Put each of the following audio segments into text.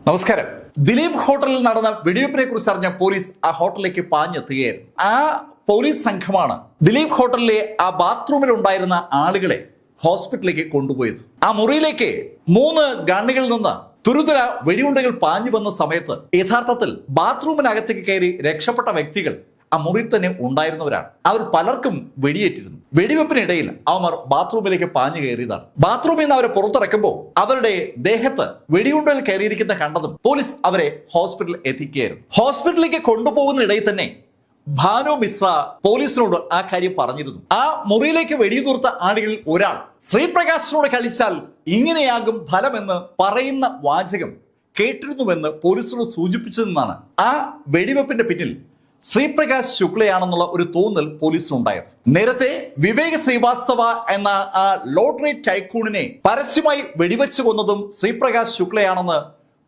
നമസ്കാരം. ദിലീപ് ഹോട്ടലിൽ നടന്ന വെടിവെപ്പിനെ കുറിച്ച് അറിഞ്ഞ പോലീസ് ആ ഹോട്ടലിലേക്ക് പാഞ്ഞെത്തുകയായിരുന്നു. ആ പോലീസ് സംഘമാണ് ദിലീപ് ഹോട്ടലിലെ ആ ബാത്റൂമിൽ ഉണ്ടായിരുന്ന ആളുകളെ ഹോസ്പിറ്റലിലേക്ക് കൊണ്ടുപോയത്. ആ മുറിയിലേക്ക് 3 ഗണ്ണികളിൽ നിന്ന് തുരുതുര വെടിയുണ്ടകൾ പാഞ്ഞു വന്ന സമയത്ത് യഥാർത്ഥത്തിൽ ബാത്റൂമിനകത്തേക്ക് കയറി രക്ഷപ്പെട്ട വ്യക്തികൾ ആ മുറിയിൽ തന്നെ ഉണ്ടായിരുന്നവരാണ്. അവർ പലർക്കും വെടിയേറ്റിരുന്നു. വെടിവെപ്പിനിടയിൽ അവർ ബാത്റൂമിലേക്ക് പാഞ്ഞു കയറിയതാണ്. ബാത്റൂമിൽ നിന്ന് അവരെ പുറത്തിറക്കുമ്പോൾ അവരുടെ ദേഹത്ത് വെടിയുണ്ടകൾ കയറിയിരിക്കുന്ന കണ്ടതും പോലീസ് അവരെ ഹോസ്പിറ്റലിൽ എത്തിക്കുകയായിരുന്നു. ഹോസ്പിറ്റലിലേക്ക് കൊണ്ടുപോകുന്നതിനിടയിൽ തന്നെ ഭാനു മിശ്ര പോലീസിനോട് ആ കാര്യം പറഞ്ഞിരുന്നു. ആ മുറിയിലേക്ക് വെടിയുതിർത്ത ആളുകളിൽ ഒരാൾ ശ്രീപ്രകാശിനോട് കളിച്ചാൽ ഇങ്ങനെയാകും ഫലമെന്ന് പറയുന്ന വാചകം കേട്ടിരുന്നുവെന്ന് പോലീസിനോട് സൂചിപ്പിച്ചതെന്നാണ് ആ വെടിവെപ്പിന്റെ പിന്നിൽ ശ്രീപ്രകാശ് ശുക്ലയാണെന്നുള്ള ഒരു തോന്നൽ പോലീസിനുണ്ടായത്. നേരത്തെ വിവേക് ശ്രീവാസ്തവ എന്ന ആ ലോട്ടറി ടൈക്കൂണിനെ പരസ്യമായി വെടിവെച്ചു കൊന്നതും ശ്രീപ്രകാശ് ശുക്ലയാണെന്ന്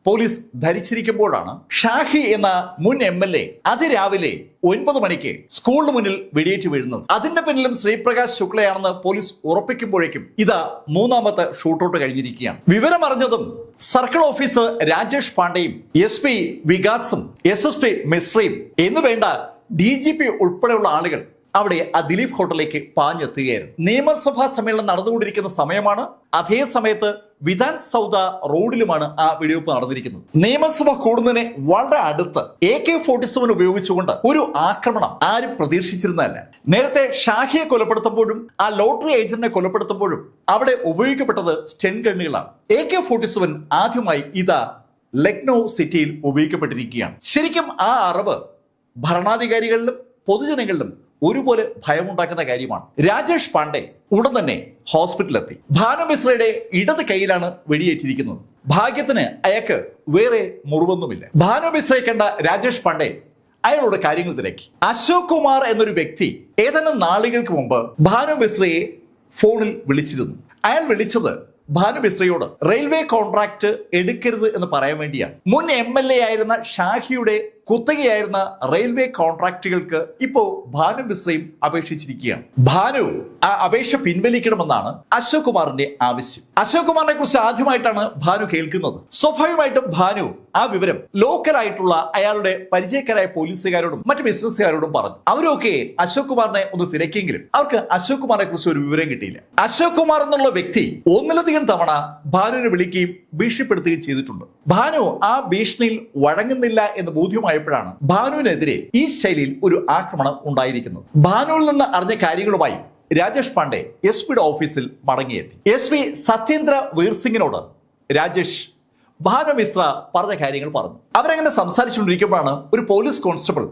പോലീസ് ധരിച്ചിരിക്കുമ്പോഴാണ് ഷാഹി എന്ന മുൻ MLA അതിരാവിലെ 9 മണിക്ക് സ്കൂളിന് മുന്നിൽ വെടിയേറ്റ് വീഴുന്നത്. അതിന്റെ പിന്നിലും ശ്രീപ്രകാശ് ശുക്ലയാണെന്ന് പോലീസ് ഉറപ്പിക്കുമ്പോഴേക്കും ഇതാ 3ാമത്തെ ഷൂട്ടൌട്ട് കഴിഞ്ഞിരിക്കുകയാണ്. വിവരമറിഞ്ഞതും സർക്കിൾ ഓഫീസർ രാജേഷ് പാണ്ഡെയും SP വികാസും SSP മിശ്രയും എന്നുവേണ്ട DGP ഉൾപ്പെടെയുള്ള ആളുകൾ അവിടെ ആ ദിലീപ് ഹോട്ടലിലേക്ക് പാഞ്ഞെത്തുകയായിരുന്നു. നിയമസഭാ സമ്മേളനം നടന്നുകൊണ്ടിരിക്കുന്ന സമയമാണ്. അതേ സമയത്ത് വിധാൻ സൗദ റോഡിലുമാണ് ആ വെടിവെപ്പ് നടന്നിരിക്കുന്നത്. നിയമസഭ കൂടുന്നതിന് വളരെ അടുത്ത് AK-47 ഉപയോഗിച്ചുകൊണ്ട് ഒരു ആക്രമണം ആരും പ്രതീക്ഷിച്ചിരുന്നതല്ല. നേരത്തെ ഷാഹിയെ കൊലപ്പെടുത്തുമ്പോഴും ആ ലോട്ടറി ഏജന്റിനെ കൊലപ്പെടുത്തുമ്പോഴും അവിടെ ഉപയോഗിക്കപ്പെട്ടത് സ്റ്റെൻ ഗണ്ണുകളാണ്. AK-47 ആദ്യമായി ഇതാ ലക്നൗ സിറ്റിയിൽ ഉപയോഗിക്കപ്പെട്ടിരിക്കുകയാണ്. ശരിക്കും ആ അറിവ് ഭരണാധികാരികളിലും പൊതുജനങ്ങളിലും ഒരുപോലെ ഭയമുണ്ടാക്കുന്ന കാര്യമാണ്. രാജേഷ് പാണ്ഡെ ഉടൻ തന്നെ ഹോസ്പിറ്റലിലെത്തി. ഭാനു മിശ്രയുടെ ഇടത് കൈയിലാണ് വെടിയേറ്റിരിക്കുന്നത്. ഭാഗ്യത്തിന് അയാൾക്ക് വേറെ മുറിവൊന്നുമില്ല. ഭാനു മിശ്രയെ കണ്ട രാജേഷ് പാണ്ഡെ അയാളോട് കാര്യങ്ങൾ തിരക്കി. അശോക് കുമാർ എന്നൊരു വ്യക്തി ഏതാനും നാളുകൾക്ക് മുമ്പ് ഭാനു മിശ്രയെ ഫോണിൽ വിളിച്ചിരുന്നു. അയാൾ വിളിച്ചത് ഭാനു മിശ്രയോട് റെയിൽവേ കോൺട്രാക്ട് എടുക്കരുത് എന്ന് പറയാൻ വേണ്ടിയാണ്. മുൻ MLA ആയിരുന്ന ഷാഹിയുടെ കുത്തകയായിരുന്ന റെയിൽവേ കോൺട്രാക്റ്റുകൾക്ക് ഇപ്പോ ഭാനു മിശ്രയും അപേക്ഷിച്ചിരിക്കുകയാണ്. ഭാനു ആ അപേക്ഷ പിൻവലിക്കണമെന്നാണ് അശോക് കുമാറിന്റെ ആവശ്യം. അശോക് കുമാറിനെ കുറിച്ച് ആദ്യമായിട്ടാണ് ഭാനു കേൾക്കുന്നത്. സ്വാഭാവികമായിട്ടും ഭാനു ആ വിവരം ലോക്കലായിട്ടുള്ള അയാളുടെ പരിചയക്കാരായ പോലീസുകാരോടും മറ്റു ബിസിനസ്സുകാരോടും പറഞ്ഞു. അവരൊക്കെ അശോക് കുമാറിനെ ഒന്ന് തിരക്കിയെങ്കിലും അവർക്ക് അശോക് കുമാറിനെ കുറിച്ച് ഒരു വിവരം കിട്ടിയില്ല. അശോക് കുമാർ എന്നുള്ള വ്യക്തി ഒന്നിലധികം തവണ ഭാനുവിനെ വിളിക്കുകയും ഭീഷണിപ്പെടുത്തുകയും ചെയ്തിട്ടുണ്ട്. ഭാനു ആ ഭീഷണിയിൽ വഴങ്ങുന്നില്ല എന്ന് ബോധ്യമായപ്പോഴാണ് ഭാനുവിനെതിരെ ഈ ശൈലിയിൽ ഒരു ആക്രമണം ഉണ്ടായിരിക്കുന്നത്. ഭാനുവിൽ നിന്ന് അറിഞ്ഞ കാര്യങ്ങളുമായി രാജേഷ് പാണ്ഡെ SP ഓഫീസിൽ മടങ്ങിയെത്തി. SP സത്യേന്ദ്ര വീർസിംഗിനോട് രാജേഷ് ഭാനു മിശ്ര പറഞ്ഞ കാര്യങ്ങൾ പറഞ്ഞു. അവരങ്ങനെ സംസാരിച്ചുകൊണ്ടിരിക്കുമ്പോഴാണ് ഒരു പോലീസ് കോൺസ്റ്റബിൾ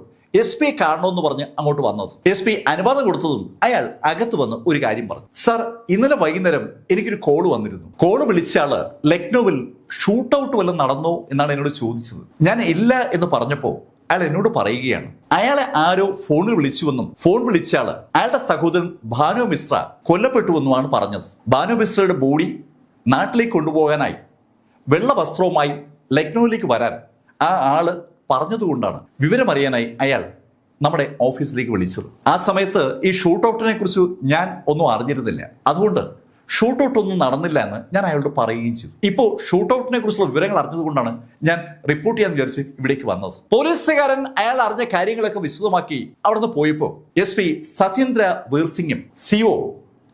SP കാണണമെന്ന് പറഞ്ഞ് അങ്ങോട്ട് വന്നത്. SP അനുവാദം കൊടുത്തതും അയാൾ അകത്ത് വന്ന് ഒരു കാര്യം പറഞ്ഞു. സർ, ഇന്നലെ വൈകുന്നേരം എനിക്കൊരു കോള് വന്നിരുന്നു. കോള് വിളിച്ചയാള് ലക്നൌവിൽ ഷൂട്ടൌട്ട് വല്ലതും നടന്നോ എന്നാണ് എന്നോട് ചോദിച്ചത്. ഞാൻ ഇല്ല എന്ന് പറഞ്ഞപ്പോ അയാൾ എന്നോട് പറയുകയാണ് അയാളെ ആരോ ഫോണിൽ വിളിച്ചുവെന്നും ഫോൺ വിളിച്ചയാള് അയാളുടെ സഹോദരൻ ഭാനു മിശ്ര കൊല്ലപ്പെട്ടുവെന്നുമാണ് പറഞ്ഞത്. ഭാനു മിശ്രയുടെ ബോഡി നാട്ടിലേക്ക് കൊണ്ടുപോകാനായി വെള്ള വസ്ത്രവുമായി ലക്നൌവിലേക്ക് വരാൻ ആ ആള് പറഞ്ഞതുകൊണ്ടാണ് വിവരമറിയാനായി അയാൾ നമ്മുടെ ഓഫീസിലേക്ക് വിളിച്ചത്. ആ സമയത്ത് ഈ ഷൂട്ടൌട്ടിനെ കുറിച്ച് ഞാൻ ഒന്നും അറിഞ്ഞിരുന്നില്ല. അതുകൊണ്ട് ഷൂട്ടൌട്ട് ഒന്നും നടന്നില്ല എന്ന് ഞാൻ അയാളോട് പറയുകയും ചെയ്തു. ഇപ്പോൾ ഷൂട്ടൌട്ടിനെ കുറിച്ചുള്ള വിവരങ്ങൾ അറിഞ്ഞതുകൊണ്ടാണ് ഞാൻ റിപ്പോർട്ട് ചെയ്യാൻ വിചാരിച്ച് ഇവിടേക്ക് വന്നത്. പോലീസുകാരൻ അയാൾ അറിഞ്ഞ കാര്യങ്ങളൊക്കെ വിശദമാക്കി അവിടുന്ന് പോയപ്പോൾ SP സത്യേന്ദ്ര വീർസിംഗും CO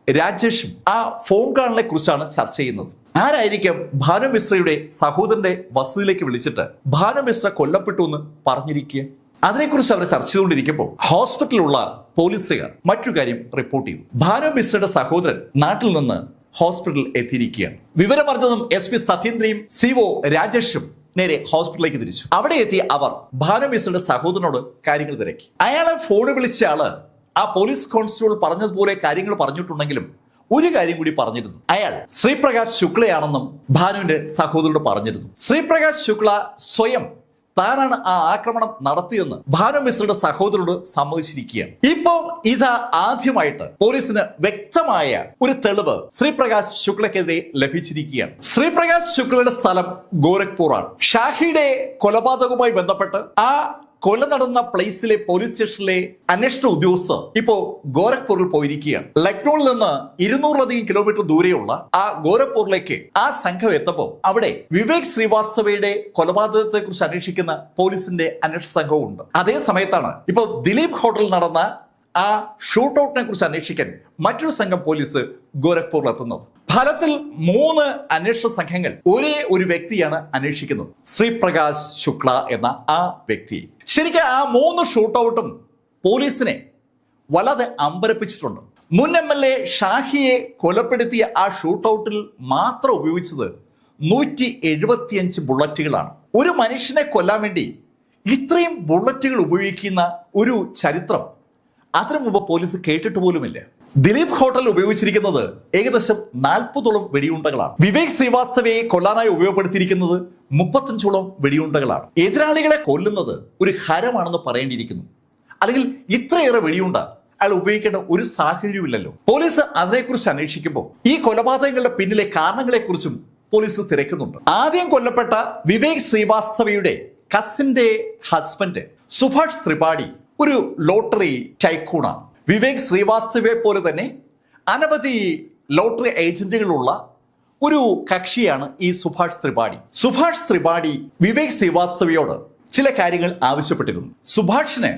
രാജേഷും ആ ഫോൺ കോളിനെ കുറിച്ചാണ് ചർച്ച ചെയ്യുന്നത്. ആരായിരിക്കും ഭാനു മിശ്രയുടെ സഹോദരന്റെ വസതിയിലേക്ക് വിളിച്ചിട്ട് ഭാനു മിശ്ര കൊല്ലപ്പെട്ടു എന്ന് പറഞ്ഞിരിക്കുക? അതിനെക്കുറിച്ച് അവർ ചർച്ച ചെയ്തുകൊണ്ടിരിക്കുമ്പോൾ ഹോസ്പിറ്റലിലുള്ള പോലീസുകാർ മറ്റൊരു കാര്യം റിപ്പോർട്ട് ചെയ്തു. ഭാനു മിശ്രയുടെ സഹോദരൻ നാട്ടിൽ നിന്ന് ഹോസ്പിറ്റലിൽ എത്തിയിരിക്കുകയാണ്. വിവരമറിഞ്ഞതും SP സത്യേന്ദ്രയും CO രാജേഷും നേരെ ഹോസ്പിറ്റലിലേക്ക് തിരിച്ചു. അവിടെ എത്തി അവർ ഭാനു മിശ്രയുടെ സഹോദരനോട് കാര്യങ്ങൾ തിരക്കി. അയാളെ ഫോണിൽ വിളിച്ച ആള് ആ പോലീസ് കോൺസ്റ്റബിൾ പറഞ്ഞതുപോലെ കാര്യങ്ങൾ പറഞ്ഞിട്ടുണ്ടെങ്കിലും ഒരു കാര്യം കൂടി പറഞ്ഞിരുന്നു. അയാൾ ശ്രീപ്രകാശ് ശുക്ലയാണെന്നും ഭാനുവിന്റെ സഹോദരനോട് പറഞ്ഞിരുന്നു. ശ്രീപ്രകാശ് ശുക്ല സ്വയം താനാണ് ആ ആക്രമണം നടത്തിയെന്ന് ഭാനു മിശ്രയുടെ സഹോദരനോട് സമ്മതിച്ചിരിക്കുകയാണ്. ഇപ്പോ ഇതാ ആദ്യമായിട്ട് പോലീസിന് വ്യക്തമായ ഒരു തെളിവ് ശ്രീപ്രകാശ് ശുക്ലക്കെതിരെ ലഭിച്ചിരിക്കുകയാണ്. ശ്രീപ്രകാശ് ശുക്ലയുടെ സ്ഥലം ഗോരഖ്പൂർ ആണ്. ഷാഹിയുടെ കൊലപാതകവുമായി ബന്ധപ്പെട്ട് ആ കൊല നടന്ന പ്ലേസിലെ പോലീസ് സ്റ്റേഷനിലെ അന്വേഷണ ഉദ്യോഗസ്ഥർ ഇപ്പോ ഗോരഖ്പൂരിൽ പോയിരിക്കുകയാണ്. ലക്നൌവിൽ നിന്ന് 200-ലധികം കിലോമീറ്റർ ദൂരെയുള്ള ആ ഗോരഖ്പൂരിലേക്ക് ആ സംഘം എത്തപ്പോൾ അവിടെ വിവേക് ശ്രീവാസ്തവയുടെ കൊലപാതകത്തെ കുറിച്ച് അന്വേഷിക്കുന്ന പോലീസിന്റെ അന്വേഷണ സംഘവും ഉണ്ട്. അതേ സമയത്താണ് ഇപ്പോൾ ദിലീപ് ഹോട്ടലിൽ നടന്ന ആ ഷൂട്ടൌട്ടിനെ കുറിച്ച് അന്വേഷിക്കാൻ മറ്റൊരു സംഘം പോലീസ് ഗോരഖ്പൂരിൽ എത്തുന്നത്. ഫലത്തിൽ 3 അന്വേഷണ സംഘങ്ങൾ ഒരേ ഒരു വ്യക്തിയാണ് അന്വേഷിക്കുന്നത്, ശ്രീപ്രകാശ് ശുക്ല എന്ന ആ വ്യക്തി. ശരിക്കും ആ 3 ഷൂട്ടൌട്ടും പോലീസിനെ വല്ലാതെ അമ്പരപ്പിച്ചിട്ടുണ്ട്. മുൻ MLA ഷാഹിയെ കൊലപ്പെടുത്തിയ ആ ഷൂട്ടൌട്ടിൽ മാത്രം ഉപയോഗിച്ചത് 175 ബുള്ളറ്റുകളാണ്. ഒരു മനുഷ്യനെ കൊല്ലാൻ വേണ്ടി ഇത്രയും ബുള്ളറ്റുകൾ ഉപയോഗിക്കുന്ന ഒരു ചരിത്രം അതിനു മുമ്പ് പോലീസ് കേട്ടിട്ട് പോലുമില്ല. ദിലീപ് ഹോട്ടൽ ഉപയോഗിച്ചിരിക്കുന്നത് ഏകദേശം 40ഓളം വെടിയുണ്ടകളാണ്. വിവേക് ശ്രീവാസ്തവയെ കൊല്ലാനായി ഉപയോഗപ്പെടുത്തിയിരിക്കുന്നത് 35ഓളം വെടിയുണ്ടകളാണ്. എതിരാളികളെ കൊല്ലുന്നത് ഒരു ഹരമാണെന്ന് പറയേണ്ടിയിരിക്കുന്നു. അല്ലെങ്കിൽ ഇത്രയേറെ വെടിയുണ്ട അയാൾ ഉപയോഗിക്കേണ്ട ഒരു സാഹചര്യമില്ലല്ലോ. പോലീസ് അതിനെക്കുറിച്ച് അന്വേഷിക്കുമ്പോൾ ഈ കൊലപാതകങ്ങളുടെ പിന്നിലെ കാരണങ്ങളെക്കുറിച്ചും പോലീസ് തിരക്കുന്നുണ്ട്. ആദ്യം കൊല്ലപ്പെട്ട വിവേക് ശ്രീവാസ്തവയുടെ കസിന്റെ ഹസ്ബൻഡ് സുഭാഷ് ത്രിപാഠി ഒരു ലോട്ടറി ടൈക്കൂണാണ്. വിവേക് ശ്രീവാസ്തവയെ പോലെ തന്നെ അനവധി ലോട്ടറി ഏജന്റുകളുള്ള ഒരു കക്ഷിയാണ് ഈ സുഭാഷ് ത്രിപാഠി. സുഭാഷ് ത്രിപാഠി വിവേക് ശ്രീവാസ്തവയോട് ചില കാര്യങ്ങൾ ആവശ്യപ്പെട്ടിരുന്നു. സുഭാഷിന്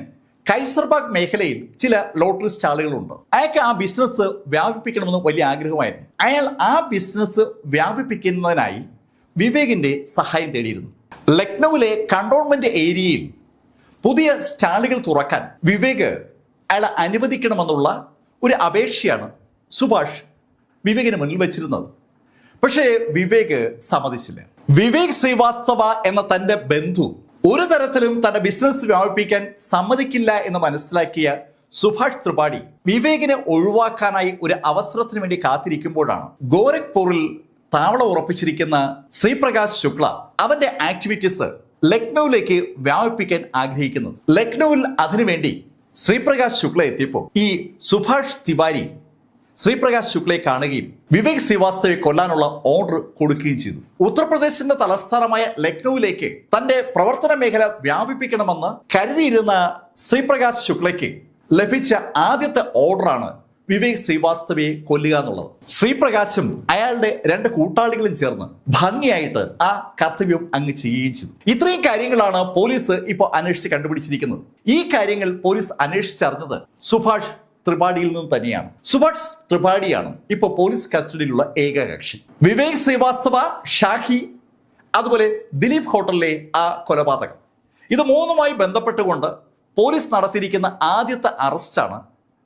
കൈസർബാഗ് മേഖലയിൽ ചില ലോട്ടറി സ്റ്റാളുകളുണ്ട്. അയാൾക്ക് ആ ബിസിനസ് വ്യാപിപ്പിക്കണമെന്ന് വലിയ ആഗ്രഹമായിരുന്നു. അയാൾ ആ ബിസിനസ് വ്യാപിപ്പിക്കുന്നതിനായി വിവേകിന്റെ സഹായം തേടിയിരുന്നു. ലക്നൌവിലെ കണ്ടോൺമെന്റ് ഏരിയയിൽ പുതിയ സ്റ്റാളുകൾ തുറക്കാൻ വിവേക് അയാളെ അനുവദിക്കണമെന്നുള്ള ഒരു അപേക്ഷയാണ് സുഭാഷ് വിവേകിന് മുന്നിൽ വെച്ചിരുന്നത്. പക്ഷേ വിവേക് സമ്മതിച്ചില്ല. വിവേക് ശ്രീവാസ്തവ എന്ന തന്റെ ബന്ധു ഒരു തരത്തിലും തന്റെ ബിസിനസ് വ്യാപിപ്പിക്കാൻ സമ്മതിക്കില്ല എന്ന് മനസ്സിലാക്കിയ സുഭാഷ് ത്രിപാഠി വിവേകിനെ ഒഴിവാക്കാനായി ഒരു അവസരത്തിന് വേണ്ടി കാത്തിരിക്കുമ്പോഴാണ് ഗോരഖ്പൂരിൽ താവളം ഉറപ്പിച്ചിരിക്കുന്ന ശ്രീപ്രകാശ് ശുക്ല അവന്റെ ആക്ടിവിറ്റീസ് ലക്നൌവിലേക്ക് വ്യാപിപ്പിക്കാൻ ആഗ്രഹിക്കുന്നത്. ലക്നൌവിൽ അതിനുവേണ്ടി ശ്രീപ്രകാശ് ശുക്ല എത്തിയപ്പോൾ ഈ സുഭാഷ് തിവാരി ശ്രീപ്രകാശ് ശുക്ലയെ കാണുകയും വിവേക് ശ്രീവാസ്തവയെ കൊല്ലാനുള്ള ഓർഡർ കൊടുക്കുകയും ചെയ്തു. ഉത്തർപ്രദേശിന്റെ തലസ്ഥാനമായ ലക്നൌവിലേക്ക് തന്റെ പ്രവർത്തന മേഖല വ്യാപിപ്പിക്കണമെന്ന് കരുതിയിരുന്ന ശ്രീപ്രകാശ് ശുക്ലയ്ക്ക് ലഭിച്ച ആദ്യത്തെ ഓർഡറാണ് വിവേക് ശ്രീവാസ്തവയെ കൊല്ലുക എന്നുള്ളത്. ശ്രീപ്രകാശും അയാളുടെ 2 കൂട്ടാളികളും ചേർന്ന് ഭംഗിയായിട്ട് ആ കർത്തവ്യം അങ്ങ് ചെയ്യുകയും ചെയ്തു. ഇത്രയും കാര്യങ്ങളാണ് പോലീസ് ഇപ്പോൾ അന്വേഷിച്ച് കണ്ടുപിടിച്ചിരിക്കുന്നത്. ഈ കാര്യങ്ങൾ പോലീസ് അന്വേഷിച്ചറിഞ്ഞത് സുഭാഷ് ത്രിപാഠിയിൽ നിന്ന് തന്നെയാണ്. സുഭാഷ് ത്രിപാഠിയാണ് ഇപ്പോൾ പോലീസ് കസ്റ്റഡിയിലുള്ള ഏക കക്ഷി. വിവേക് ശ്രീവാസ്തവ, ഷാഹി, അതുപോലെ ദിലീപ് ഹോട്ടലിലെ ആ കൊലപാതകം, ഇത് 3മായി ബന്ധപ്പെട്ടുകൊണ്ട് പോലീസ് നടത്തിയിരിക്കുന്ന ആദ്യത്തെ അറസ്റ്റാണ്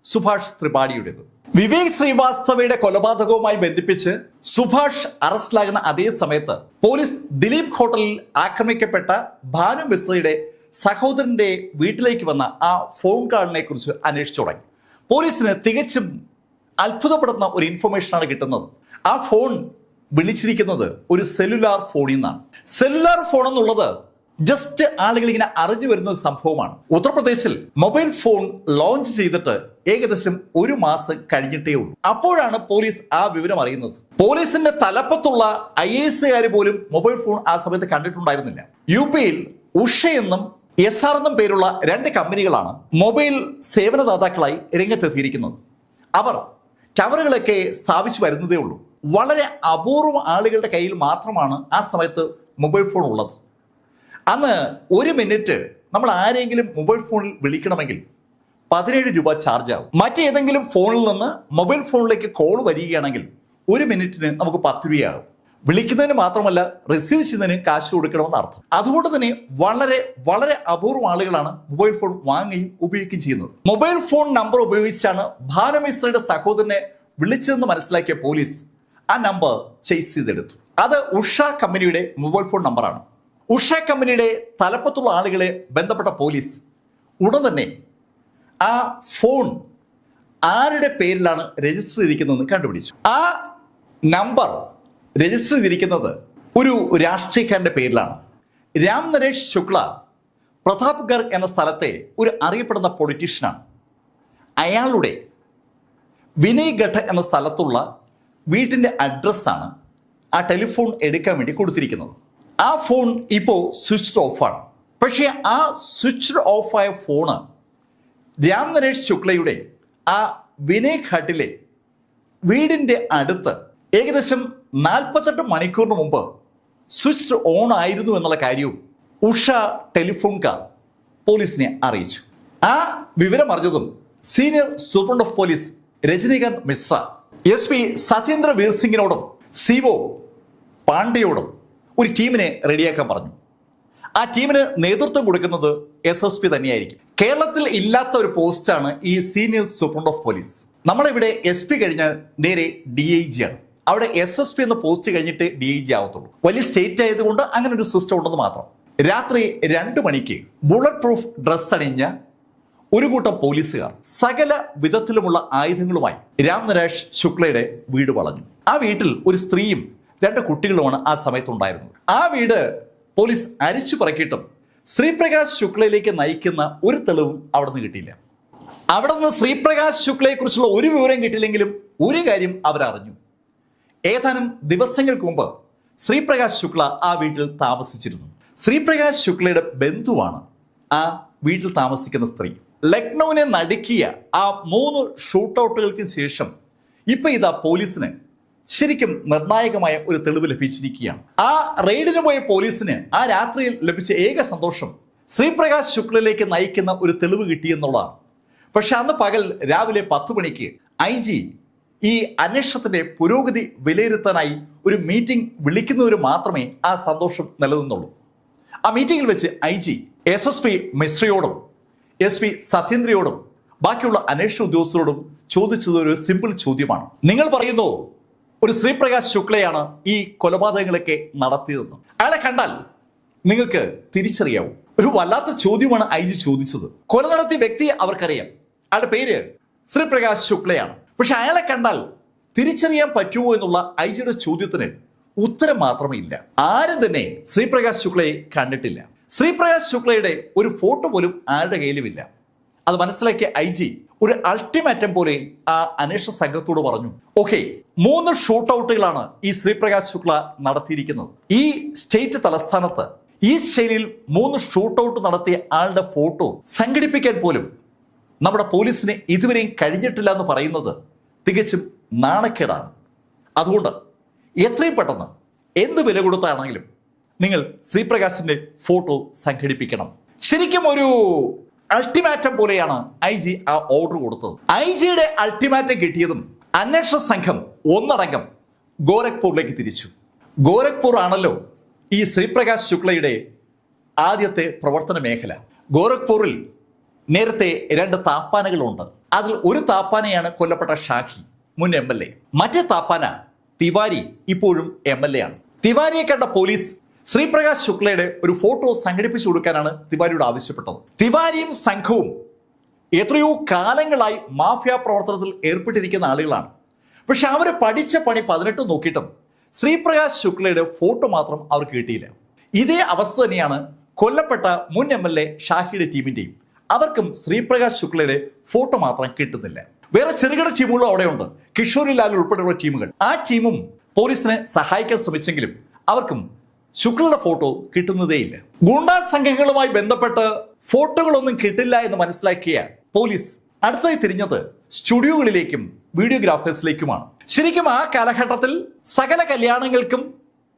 സുഭാഷ് ത്രിപാഠിയുടേത്. വിവേക് ശ്രീവാസ്തവയുടെ കൊലപാതകവുമായി ബന്ധിപ്പിച്ച് സുഭാഷ് അറസ്റ്റിലാകുന്ന അതേ സമയത്ത് പോലീസ് ദിലീപ് ഹോട്ടലിൽ ആക്രമിക്കപ്പെട്ട ഭാനു മിശ്രയുടെ സഹോദരന്റെ വീട്ടിലേക്ക് വന്ന ആ ഫോൺ കാളിനെ കുറിച്ച് അന്വേഷിച്ചു തുടങ്ങി. പോലീസിന് തികച്ചും അത്ഭുതപ്പെടുന്ന ഒരു ഇൻഫർമേഷനാണ് കിട്ടുന്നത്. ആ ഫോൺ വിളിച്ചിരിക്കുന്നത് ഒരു സെല്ലുലാർ ഫോണിൽ നിന്നാണ്. സെല്ലുലാർ ഫോൺ എന്നുള്ളത് ജസ്റ്റ് ആളുകൾ ഇങ്ങനെ അറിഞ്ഞു വരുന്ന ഒരു സംഭവമാണ്. ഉത്തർപ്രദേശിൽ മൊബൈൽ ഫോൺ ലോഞ്ച് ചെയ്തിട്ട് ഏകദേശം 1 മാസം കഴിഞ്ഞിട്ടേ ഉള്ളൂ. അപ്പോഴാണ് പോലീസ് ആ വിവരം അറിയുന്നത്. പോലീസിന്റെ തലപ്പത്തുള്ള IAS പോലും മൊബൈൽ ഫോൺ ആ സമയത്ത് കണ്ടിട്ടുണ്ടായിരുന്നില്ല. UPയിൽ ഉഷ എന്നും SR എന്നും പേരുള്ള 2 കമ്പനികളാണ് മൊബൈൽ സേവനദാതാക്കളായി രംഗത്തെത്തിയിരിക്കുന്നത്. അവർ ടവറുകളൊക്കെ സ്ഥാപിച്ചു വരുന്നതേ ഉള്ളൂ. വളരെ അപൂർവ ആളുകളുടെ കയ്യിൽ മാത്രമാണ് ആ സമയത്ത് മൊബൈൽ ഫോൺ ഉള്ളത്. അന്ന് 1 മിനിറ്റ് നമ്മൾ ആരെങ്കിലും മൊബൈൽ ഫോണിൽ വിളിക്കണമെങ്കിൽ 17 രൂപ ചാർജ് ആവും. മറ്റേതെങ്കിലും ഫോണിൽ നിന്ന് മൊബൈൽ ഫോണിലേക്ക് കോൾ വരികയാണെങ്കിൽ 1 മിനിറ്റിന് നമുക്ക് 10 രൂപയാകും. വിളിക്കുന്നതിന് മാത്രമല്ല റിസീവ് ചെയ്യുന്നതിന് കാശ് കൊടുക്കണമെന്ന് അർത്ഥം. അതുകൊണ്ട് തന്നെ വളരെ വളരെ അപൂർവ ആളുകളാണ് മൊബൈൽ ഫോൺ വാങ്ങുകയും ഉപയോഗിക്കുകയും ചെയ്യുന്നത്. മൊബൈൽ ഫോൺ നമ്പർ ഉപയോഗിച്ചാണ് ഭാനു മിശ്രയുടെ സഹോദരനെ വിളിച്ചതെന്ന് മനസ്സിലാക്കിയ പോലീസ് ആ നമ്പർ ചേസ് ചെയ്തെടുത്തു. അത് ഉഷ കമ്പനിയുടെ മൊബൈൽ ഫോൺ നമ്പറാണ്. ഉഷ കമ്പനിയുടെ തലപ്പത്തുള്ള ആളുകളെ ബന്ധപ്പെട്ട പോലീസ് ഉടൻ തന്നെ ആ ഫോൺ ആരുടെ പേരിലാണ് രജിസ്റ്റർ ചെയ്തിരിക്കുന്നതെന്ന് കണ്ടുപിടിച്ചു. ആ നമ്പർ രജിസ്റ്റർ ചെയ്തിരിക്കുന്നത് ഒരു രാഷ്ട്രീയക്കാരന്റെ പേരിലാണ്. രാം നരേഷ് ശുക്ല പ്രതാപ്ഗർ എന്ന സ്ഥലത്തെ ഒരു അറിയപ്പെടുന്ന പൊളിറ്റീഷ്യനാണ്. അയാളുടെ വിനയ്ഗഡ് എന്ന സ്ഥലത്തുള്ള വീട്ടിൻ്റെ അഡ്രസ്സാണ് ആ ടെലിഫോൺ എടുക്കാൻ വേണ്ടി കൊടുത്തിരിക്കുന്നത്. ആ ഫോൺ ഇപ്പോൾ സ്വിച്ച് ഓഫാണ്. പക്ഷേ ആ സ്വിച്ച് ഓഫ് ആയ ഫോണ് രാം നരേഷ് ശുക്ലയുടെ ആ വിനയ് ഘാട്ടിലെ വീടിൻ്റെ അടുത്ത് ഏകദേശം 48 മണിക്കൂറിന് മുമ്പ് സ്വിച്ച് ഓൺ ആയിരുന്നു എന്നുള്ള കാര്യവും ഉഷ ടെലിഫോൺകാർ പോലീസിനെ അറിയിച്ചു. ആ വിവരം അറിഞ്ഞതും senior superintendent of police Rajnikant Mishra SP Satyendra Veer സിംഗിനോടും CO പാണ്ഡെയോടും ഒരു ടീമിനെ റെഡിയാക്കാൻ പറഞ്ഞു. ആ ടീമിന് നേതൃത്വം കൊടുക്കുന്നത് SSP തന്നെയായിരിക്കും. കേരളത്തിൽ ഇല്ലാത്ത ഒരു പോസ്റ്റാണ് ഈ സീനിയർ സൂപ്രണ്ട് ഓഫ് പോലീസ്. നമ്മളിവിടെ SP കഴിഞ്ഞാൽ നേരെ DIG ആണ്. അവിടെ SSP എന്ന പോസ്റ്റ് കഴിഞ്ഞിട്ട് DIG ആവത്തുള്ളൂ. വലിയ സ്റ്റേറ്റ് ആയതുകൊണ്ട് അങ്ങനെ ഒരു സിസ്റ്റം ഉണ്ടെന്ന് മാത്രം. രാത്രി 2 മണിക്ക് ബുള്ളറ്റ് പ്രൂഫ് ഡ്രസ് അണിഞ്ഞ ഒരു കൂട്ടം പോലീസുകാർ സകല വിധത്തിലുമുള്ള ആയുധങ്ങളുമായി രാം നരേഷ് ശുക്ലയുടെ വീട് വളഞ്ഞു. ആ വീട്ടിൽ ഒരു സ്ത്രീയും 2 കുട്ടികളുമാണ് ആ സമയത്തുണ്ടായിരുന്നത്. ആ വീട് പോലീസ് അരിച്ചു പറക്കിയിട്ടും ശ്രീപ്രകാശ് ശുക്ലയിലേക്ക് നയിക്കുന്ന ഒരു തെളിവും അവിടെ നിന്ന് കിട്ടിയില്ല. അവിടെ നിന്ന് ശ്രീപ്രകാശ് ശുക്ലയെ കുറിച്ചുള്ള ഒരു വിവരം കിട്ടിയില്ലെങ്കിലും ഒരു കാര്യം അവരറിഞ്ഞു. ഏതാനും ദിവസങ്ങൾക്ക് മുമ്പ് ശ്രീപ്രകാശ് ശുക്ല ആ വീട്ടിൽ താമസിച്ചിരുന്നു. ശ്രീപ്രകാശ് ശുക്ലയുടെ ബന്ധുവാണ് ആ വീട്ടിൽ താമസിക്കുന്ന സ്ത്രീ. ലക്നൌവിനെ നടുക്കിയ ആ 3 ഷൂട്ടൌട്ടുകൾക്ക് ശേഷം ഇപ്പൊ ഇതാ പോലീസിന് ശരിക്കും നിർണായകമായ ഒരു തെളിവ് ലഭിച്ചിരിക്കുകയാണ്. ആ റെയ്ഡിന് പോയ പോലീസിന് ആ രാത്രിയിൽ ലഭിച്ച ഏക സന്തോഷം ശ്രീപ്രകാശ് ശുക്ലയിലേക്ക് നയിക്കുന്ന ഒരു തെളിവ് കിട്ടിയെന്നുള്ളതാണ്. പക്ഷെ അന്ന് പകൽ രാവിലെ 10 മണിക്ക് IG ഈ അന്വേഷണത്തിന്റെ പുരോഗതി വിലയിരുത്താനായി ഒരു മീറ്റിംഗ് വിളിക്കുന്നവർ മാത്രമേ ആ സന്തോഷം നിലനിന്നുള്ളൂ. ആ മീറ്റിംഗിൽ വെച്ച് IG SSP മിശ്രയോടും SP സത്യേന്ദ്രയോടും ബാക്കിയുള്ള അന്വേഷണ ഉദ്യോഗസ്ഥരോടും ചോദിച്ചത് ഒരു സിമ്പിൾ ചോദ്യമാണ്. നിങ്ങൾ പറയുന്നു ഒരു ശ്രീപ്രകാശ് ശുക്ലയാണ് ഈ കൊലപാതകങ്ങളൊക്കെ നടത്തിയതെന്ന്. അയാളെ കണ്ടാൽ നിങ്ങൾക്ക് തിരിച്ചറിയാവൂ. ഒരു വല്ലാത്ത ചോദ്യമാണ് IG ചോദിച്ചത്. കൊല നടത്തിയ വ്യക്തിയെ അവർക്കറിയാം. അയാളുടെ പേര് ശ്രീപ്രകാശ് ശുക്ലയാണ്. പക്ഷെ അയാളെ കണ്ടാൽ തിരിച്ചറിയാൻ പറ്റുമോ എന്നുള്ള IGയുടെ ചോദ്യത്തിന് ഉത്തരം മാത്രമേ ഇല്ല. ആരും തന്നെ ശ്രീപ്രകാശ് ശുക്ലയെ കണ്ടിട്ടില്ല. ശ്രീപ്രകാശ് ശുക്ലയുടെ ഒരു ഫോട്ടോ പോലും ആരുടെ കയ്യിലുമില്ല. അത് മനസ്സിലാക്കിയ IG ഒരു അൾട്ടിമാറ്റം പോലെ ആ അന്വേഷണ സംഘത്തോട് പറഞ്ഞു, ഓക്കെ, 3 ഷൂട്ടൌട്ടുകളാണ് ഈ ശ്രീപ്രകാശ് ശുക്ല നടത്തിയിരിക്കുന്നത്. ഈ സ്റ്റേറ്റ് തലസ്ഥാനത്ത് ഈ ശൈലിയിൽ 3 ഷൂട്ടൌട്ട് നടത്തിയ ആളുടെ ഫോട്ടോ സംഘടിപ്പിക്കാൻ പോലും നമ്മുടെ പോലീസിന് ഇതുവരെയും കഴിഞ്ഞിട്ടില്ല എന്ന് പറയുന്നത് തികച്ചും നാണക്കേടാണ്. അതുകൊണ്ട് എത്രയും പെട്ടെന്ന് എന്ത് വില കൊടുത്താണെങ്കിലും നിങ്ങൾ ശ്രീപ്രകാശിന്റെ ഫോട്ടോ സംഘടിപ്പിക്കണം. ശരിക്കും ഒരു അൾട്ടിമാറ്റം പോലെയാണ് IG ആ ഓർഡർ കൊടുത്തത്. IGയുടെ അൾട്ടിമാറ്റം കിട്ടിയതും അന്വേഷണ സംഘം ഒന്നടങ്കം ഗോരഖ്പൂരിലേക്ക് തിരിച്ചു. ഗോരഖ്പൂർ ആണല്ലോ ഈ ശ്രീപ്രകാശ് ശുക്ലയുടെ ആദ്യത്തെ പ്രവർത്തന മേഖല. ഗോരഖ്പൂരിൽ നേരത്തെ 2 താപ്പാനകളുണ്ട്. അതിൽ ഒരു താപ്പാനയാണ് കൊല്ലപ്പെട്ട ഷാഹി, മുൻ MLA. മറ്റേ താപ്പാന തിവാരി, ഇപ്പോഴും MLA ആണ്. തിവാരിയെ കണ്ട പോലീസ് ശ്രീപ്രകാശ് ശുക്ലയുടെ ഒരു ഫോട്ടോ സംഘടിപ്പിച്ചു കൊടുക്കാനാണ് തിവാരിയോട് ആവശ്യപ്പെട്ടത്. തിവാരിയും സംഘവും എത്രയോ കാലങ്ങളായി മാഫിയ പ്രവർത്തനത്തിൽ ഏർപ്പെട്ടിരിക്കുന്ന ആളുകളാണ്. പക്ഷെ അവർ പഠിച്ച പണി 18 നോക്കിയിട്ടും ശ്രീപ്രകാശ് ശുക്ലയുടെ ഫോട്ടോ മാത്രം അവർക്ക് കിട്ടിയില്ല. ഇതേ അവസ്ഥ തന്നെയാണ് കൊല്ലപ്പെട്ട മുൻ MLA ഷാഹിയുടെ ടീമിന്റെയും. അവർക്കും ശ്രീപ്രകാശ് ശുക്ലയുടെ ഫോട്ടോ മാത്രം കിട്ടുന്നില്ല. വേറെ ചെറുകിട ടീമുകളും അവിടെയുണ്ട്, കിഷോരി ലാൽ ഉൾപ്പെടെയുള്ള ടീമുകൾ. ആ ടീമും പോലീസിനെ സഹായിക്കാൻ ശ്രമിച്ചെങ്കിലും അവർക്കും ശുക്ലയുടെ ഫോട്ടോ കിട്ടുന്നതേയില്ല. ഗുണ്ടാ സംഘങ്ങളുമായി ബന്ധപ്പെട്ട് ഫോട്ടോകളൊന്നും കിട്ടില്ല എന്ന് മനസ്സിലാക്കിയ പോലീസ് അടുത്തായി തിരിഞ്ഞത് സ്റ്റുഡിയോകളിലേക്കും വീഡിയോഗ്രാഫേഴ്സിലേക്കുമാണ്. ശരിക്കും ആ കാലഘട്ടത്തിൽ സകല കല്യാണങ്ങൾക്കും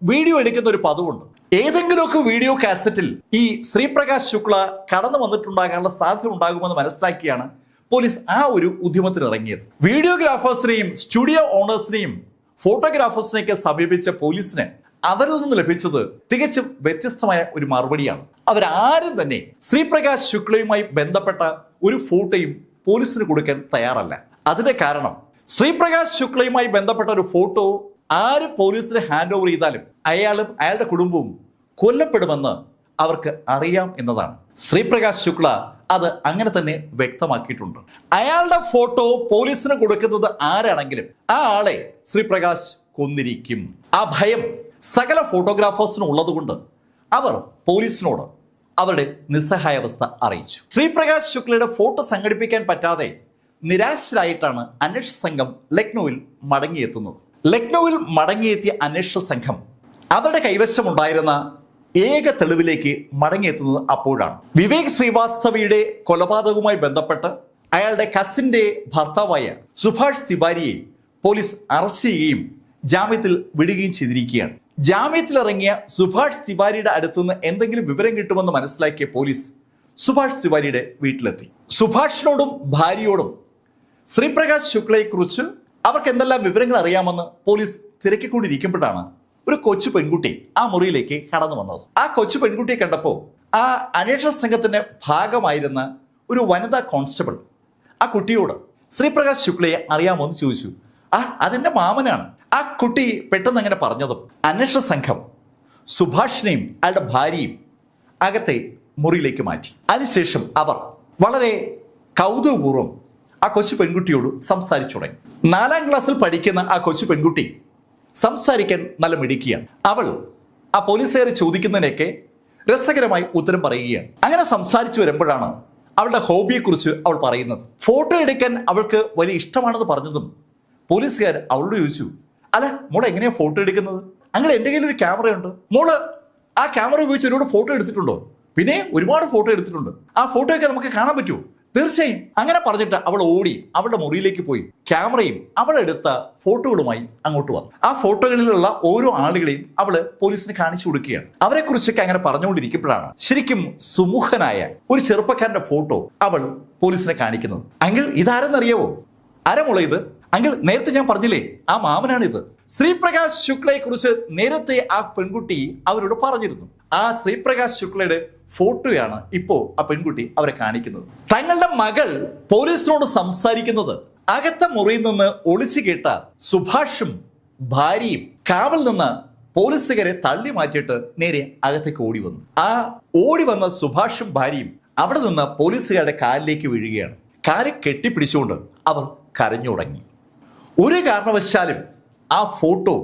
വീഡിയോ എടുക്കുന്ന ഒരു പതിവുണ്ട്. ഏതെങ്കിലുമൊക്കെ വീഡിയോ കാസറ്റിൽ ഈ ശ്രീപ്രകാശ് ശുക്ല കടന്നു വന്നിട്ടുണ്ടാകാനുള്ള സാധ്യത ഉണ്ടാകുമെന്ന് മനസ്സിലാക്കിയാണ് പോലീസ് ആ ഒരു ഉദ്യമത്തിന് ഇറങ്ങിയത്. വീഡിയോഗ്രാഫേഴ്സിനെയും സ്റ്റുഡിയോ ഓണേഴ്സിനെയും ഫോട്ടോഗ്രാഫേഴ്സിനെയൊക്കെ സമീപിച്ച പോലീസിന് അവരിൽ നിന്ന് ലഭിച്ചത് തികച്ചും വ്യത്യസ്തമായ ഒരു മറുപടിയാണ്. അവരാരും തന്നെ ശ്രീപ്രകാശ് ശുക്ലയുമായി ബന്ധപ്പെട്ട ഒരു ഫോട്ടോയും പോലീസിന് കൊടുക്കാൻ തയ്യാറല്ല. അതിന്റെ കാരണം ശ്രീപ്രകാശ് ശുക്ലയുമായി ബന്ധപ്പെട്ട ഒരു ഫോട്ടോ ആര് പോലീസിന് ഹാൻഡ് ഓവർ ചെയ്താലും അയാളും അയാളുടെ കുടുംബവും കൊല്ലപ്പെടുമെന്ന് അവർക്ക് അറിയാം എന്നതാണ്. ശ്രീപ്രകാശ് ശുക്ല അത് അങ്ങനെ തന്നെ വ്യക്തമാക്കിയിട്ടുണ്ട്. അയാളുടെ ഫോട്ടോ പോലീസിന് കൊടുക്കുന്നത് ആരാണെങ്കിലും ആ ആളെ ശ്രീപ്രകാശ് കൊന്നിരിക്കും. ആ ഭയം സകല ഫോട്ടോഗ്രാഫേഴ്സിനും ഉള്ളതുകൊണ്ട് അവർ പോലീസിനോട് അവരുടെ നിസ്സഹായാവസ്ഥ അറിയിച്ചു. ശ്രീപ്രകാശ് ശുക്ലയുടെ ഫോട്ടോ സംഘടിപ്പിക്കാൻ പറ്റാതെ നിരാശരായിട്ടാണ് അന്വേഷണ സംഘം ലക്നൌവിൽ മടങ്ങിയെത്തുന്നത്. ലക്നൌവിൽ മടങ്ങിയെത്തിയ അന്വേഷണ സംഘം അവരുടെ കൈവശമുണ്ടായിരുന്ന ഏക തെളിവിലേക്ക് മടങ്ങിയെത്തുന്നത് അപ്പോഴാണ്. വിവേക് ശ്രീവാസ്തവയുടെ കൊലപാതകവുമായി ബന്ധപ്പെട്ട് അയാളുടെ കസിന്റെ ഭർത്താവായ സുഭാഷ് തിവാരിയെ പോലീസ് അറസ്റ്റ് ചെയ്യുകയും ജാമ്യത്തിൽ വിടുകയും ചെയ്തിരിക്കുകയാണ്. ജാമ്യത്തിലിറങ്ങിയ സുഭാഷ് തിവാരിയുടെ അടുത്തുനിന്ന് എന്തെങ്കിലും വിവരം കിട്ടുമെന്ന് മനസ്സിലാക്കിയ പോലീസ് സുഭാഷ് തിവാരിയുടെ വീട്ടിലെത്തി. സുഭാഷിനോടും ഭാര്യയോടും ശ്രീപ്രകാശ് ശുക്ലയെക്കുറിച്ച് അവർക്ക് എന്തെല്ലാം വിവരങ്ങൾ അറിയാമെന്ന് പോലീസ് തിരക്കിക്കൊണ്ടിരിക്കുമ്പോഴാണ് ഒരു കൊച്ചു പെൺകുട്ടി ആ മുറിയിലേക്ക് കടന്നു വന്നത്. ആ കൊച്ചു പെൺകുട്ടിയെ കണ്ടപ്പോൾ ആ അന്വേഷണ സംഘത്തിന്റെ ഭാഗമായിരുന്ന ഒരു വനിതാ കോൺസ്റ്റബിൾ ആ കുട്ടിയോട് ശ്രീപ്രകാശ് ശുക്ലയെ അറിയാമോ എന്ന് ചോദിച്ചു. അതെന്റെ മാമനാണ്. ആ കുട്ടി പെട്ടെന്ന് അങ്ങനെ പറഞ്ഞതും അന്വേഷണ സംഘം സുഭാഷിനെയും അയാളുടെ ഭാര്യയും അകത്തെ മുറിയിലേക്ക് മാറ്റി. അതിനുശേഷം അവർ വളരെ കൗതുകപൂർവ്വം ആ കൊച്ചു പെൺകുട്ടിയോട് സംസാരിച്ചു തുടങ്ങി. 4ാം ക്ലാസ്സിൽ പഠിക്കുന്ന ആ കൊച്ചു പെൺകുട്ടി സംസാരിക്കാൻ നല്ല മിടുക്കിയാണ്. അവൾ ആ പോലീസുകാർ ചോദിക്കുന്നതിനൊക്കെ രസകരമായി ഉത്തരം പറയുകയാണ്. അങ്ങനെ സംസാരിച്ചു വരുമ്പോഴാണ് അവളുടെ ഹോബിയെക്കുറിച്ച് അവൾ പറയുന്നത്. ഫോട്ടോ എടുക്കാൻ അവൾക്ക് വലിയ ഇഷ്ടമാണെന്ന് പറഞ്ഞതും പോലീസുകാർ അവളോട് ചോദിച്ചു, അല്ല മോളെ എങ്ങനെയാ ഫോട്ടോ എടുക്കുന്നത്? അങ്ങനെ എൻ്റെ കയ്യിൽ ഒരു ക്യാമറയുണ്ട്, മോള് ആ ക്യാമറ ഉപയോഗിച്ച് ഒരുപാട് ഫോട്ടോ എടുത്തിട്ടുണ്ടോ? പിന്നെ ഒരുപാട് ഫോട്ടോ എടുത്തിട്ടുണ്ട്, ആ ഫോട്ടോയൊക്കെ നമുക്ക് കാണാൻ പറ്റുമോ? തീർച്ചയായും. അങ്ങനെ പറഞ്ഞിട്ട് അവൾ ഓടി അവളുടെ മുറിയിലേക്ക് പോയി ക്യാമറയും അവളെടുത്ത ഫോട്ടോകളുമായി അങ്ങോട്ട് വന്നു. ആ ഫോട്ടോകളിലുള്ള ഓരോ ആളുകളെയും അവള് പോലീസിന് കാണിച്ചു കൊടുക്കുകയാണ്. അവരെ കുറിച്ചൊക്കെ അങ്ങനെ പറഞ്ഞുകൊണ്ടിരിക്കുമ്പോഴാണ് ശരിക്കും സുമുഖനായ ഒരു ചെറുപ്പക്കാരന്റെ ഫോട്ടോ അവൾ പോലീസിനെ കാണിക്കുന്നത്. അങ്കിൾ ഇതാരെന്നറിയാവോ? ആരാമുള്ള ഇത്? അങ്കിൾ നേരത്തെ ഞാൻ പറഞ്ഞില്ലേ ആ മാമനാണിത്. ശ്രീപ്രകാശ് ശുക്ലയെ കുറിച്ച് നേരത്തെ ആ പെൺകുട്ടി അവരോട് പറഞ്ഞിരുന്നു. ആ ശ്രീപ്രകാശ് ശുക്ലയുടെ ഫോട്ടോയാണ് ഇപ്പോ ആ പെൺകുട്ടി അവരെ കാണിക്കുന്നത്. തങ്ങളുടെ മകൾ പോലീസിനോട് സംസാരിക്കുന്നത് അകത്തെ മുറിയിൽ നിന്ന് ഒളിച്ചു കേട്ട സുഭാഷും ഭാര്യയും കാവൽ നിന്ന് പോലീസുകാരെ തള്ളി മാറ്റിയിട്ട് നേരെ അകത്തേക്ക് ഓടി വന്നു. ആ ഓടി വന്ന സുഭാഷും ഭാര്യയും അവിടെ നിന്ന് പോലീസുകാരുടെ കാലിലേക്ക് വീഴുകയാണ്. കാല് കെട്ടിപ്പിടിച്ചുകൊണ്ട് അവർ കരഞ്ഞു തുടങ്ങി. ഒരു കാരണവശാലും ആ ഫോട്ടോ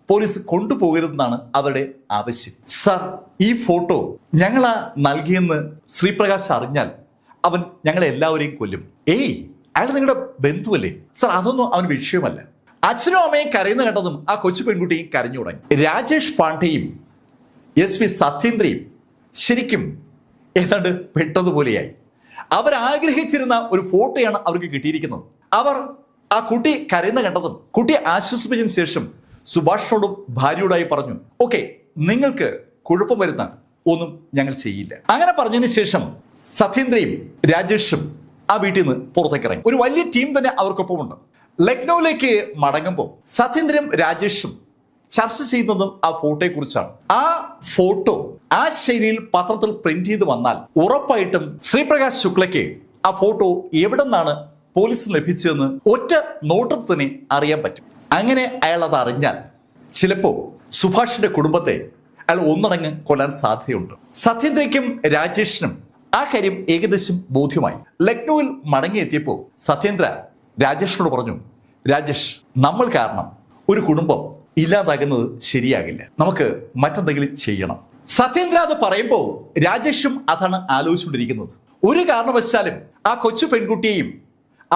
പോലീസ് കൊണ്ടുപോകരുതെന്നാണ് അവരുടെ ആവശ്യം. സർ, ഈ ഫോട്ടോ ഞങ്ങളാ നൽകിയെന്ന് ശ്രീപ്രകാശ് അറിഞ്ഞാൽ അവൻ ഞങ്ങളെ എല്ലാവരെയും കൊല്ലും. അയാൾ നിങ്ങളുടെ ബന്ധുവല്ലേ സർ? അതൊന്നും അവന് വിഷയമല്ല. അച്ഛനും അമ്മയും കരയുന്ന കണ്ടതും ആ കൊച്ചു പെൺകുട്ടിയും കരഞ്ഞു തുടങ്ങി. രാജേഷ് പാണ്ഡെയും SV സത്യേന്ദ്രയും ശരിക്കും ഏതാണ്ട് പെട്ടതുപോലെയായി. അവരാഗ്രഹിച്ചിരുന്ന ഒരു ഫോട്ടോയാണ് അവർക്ക് കിട്ടിയിരിക്കുന്നത്. അവർ ആ കുട്ടി കരയുന്ന കണ്ടതും കുട്ടിയെ ആശ്വസിപ്പിച്ചതിന് ശേഷം സുഭാഷിനോടും ഭാര്യയോടായി പറഞ്ഞു, ഓക്കെ, നിങ്ങൾക്ക് കുഴപ്പം വരുന്ന ഒന്നും ഞങ്ങൾ ചെയ്യില്ല. അങ്ങനെ പറഞ്ഞതിന് ശേഷം സത്യേന്ദ്രയും രാജേഷും ആ വീട്ടിൽ നിന്ന് പുറത്തേക്ക് ഇറങ്ങി. ഒരു വലിയ ടീം തന്നെ അവർക്കൊപ്പമുണ്ട്. ലക്നൌവിലേക്ക് മടങ്ങുമ്പോൾ സത്യേന്ദ്രയും രാജേഷും ചർച്ച ചെയ്യുന്നതും ആ ഫോട്ടോയെ കുറിച്ചാണ്. ആ ഫോട്ടോ ആ ശൈലിയിൽ പത്രത്തിൽ പ്രിന്റ് ചെയ്ത് വന്നാൽ ഉറപ്പായിട്ടും ശ്രീപ്രകാശ് ശുക്ലയ്ക്ക് ആ ഫോട്ടോ എവിടെ നിന്നാണ് പോലീസിന് ലഭിച്ചതെന്ന് ഒറ്റ നോട്ടത്തിൽ തന്നെ അറിയാൻ പറ്റും. അങ്ങനെ അയാൾ അത് അറിഞ്ഞാൽ ചിലപ്പോ സുഭാഷിന്റെ കുടുംബത്തെ അയാൾ ഒന്നടങ്ങ് കൊല്ലാൻ സാധ്യതയുണ്ട്. സത്യേന്ദ്രയ്ക്കും രാജേഷിനും ആ കാര്യം ഏകദേശം ബോധ്യമായി. ലക്നൌവിൽ മടങ്ങിയെത്തിയപ്പോൾ സത്യേന്ദ്ര രാജേഷിനോട് പറഞ്ഞു, രാജേഷ്, നമ്മൾ കാരണം ഒരു കുടുംബം ഇല്ലാതാകുന്നത് ശരിയാകില്ല, നമുക്ക് മറ്റെന്തെങ്കിലും ചെയ്യണം. സത്യേന്ദ്ര അത് പറയുമ്പോൾ രാജേഷും അതാണ് ആലോചിച്ചുകൊണ്ടിരിക്കുന്നത്. ഒരു കാരണവശാലും ആ കൊച്ചു പെൺകുട്ടിയെയും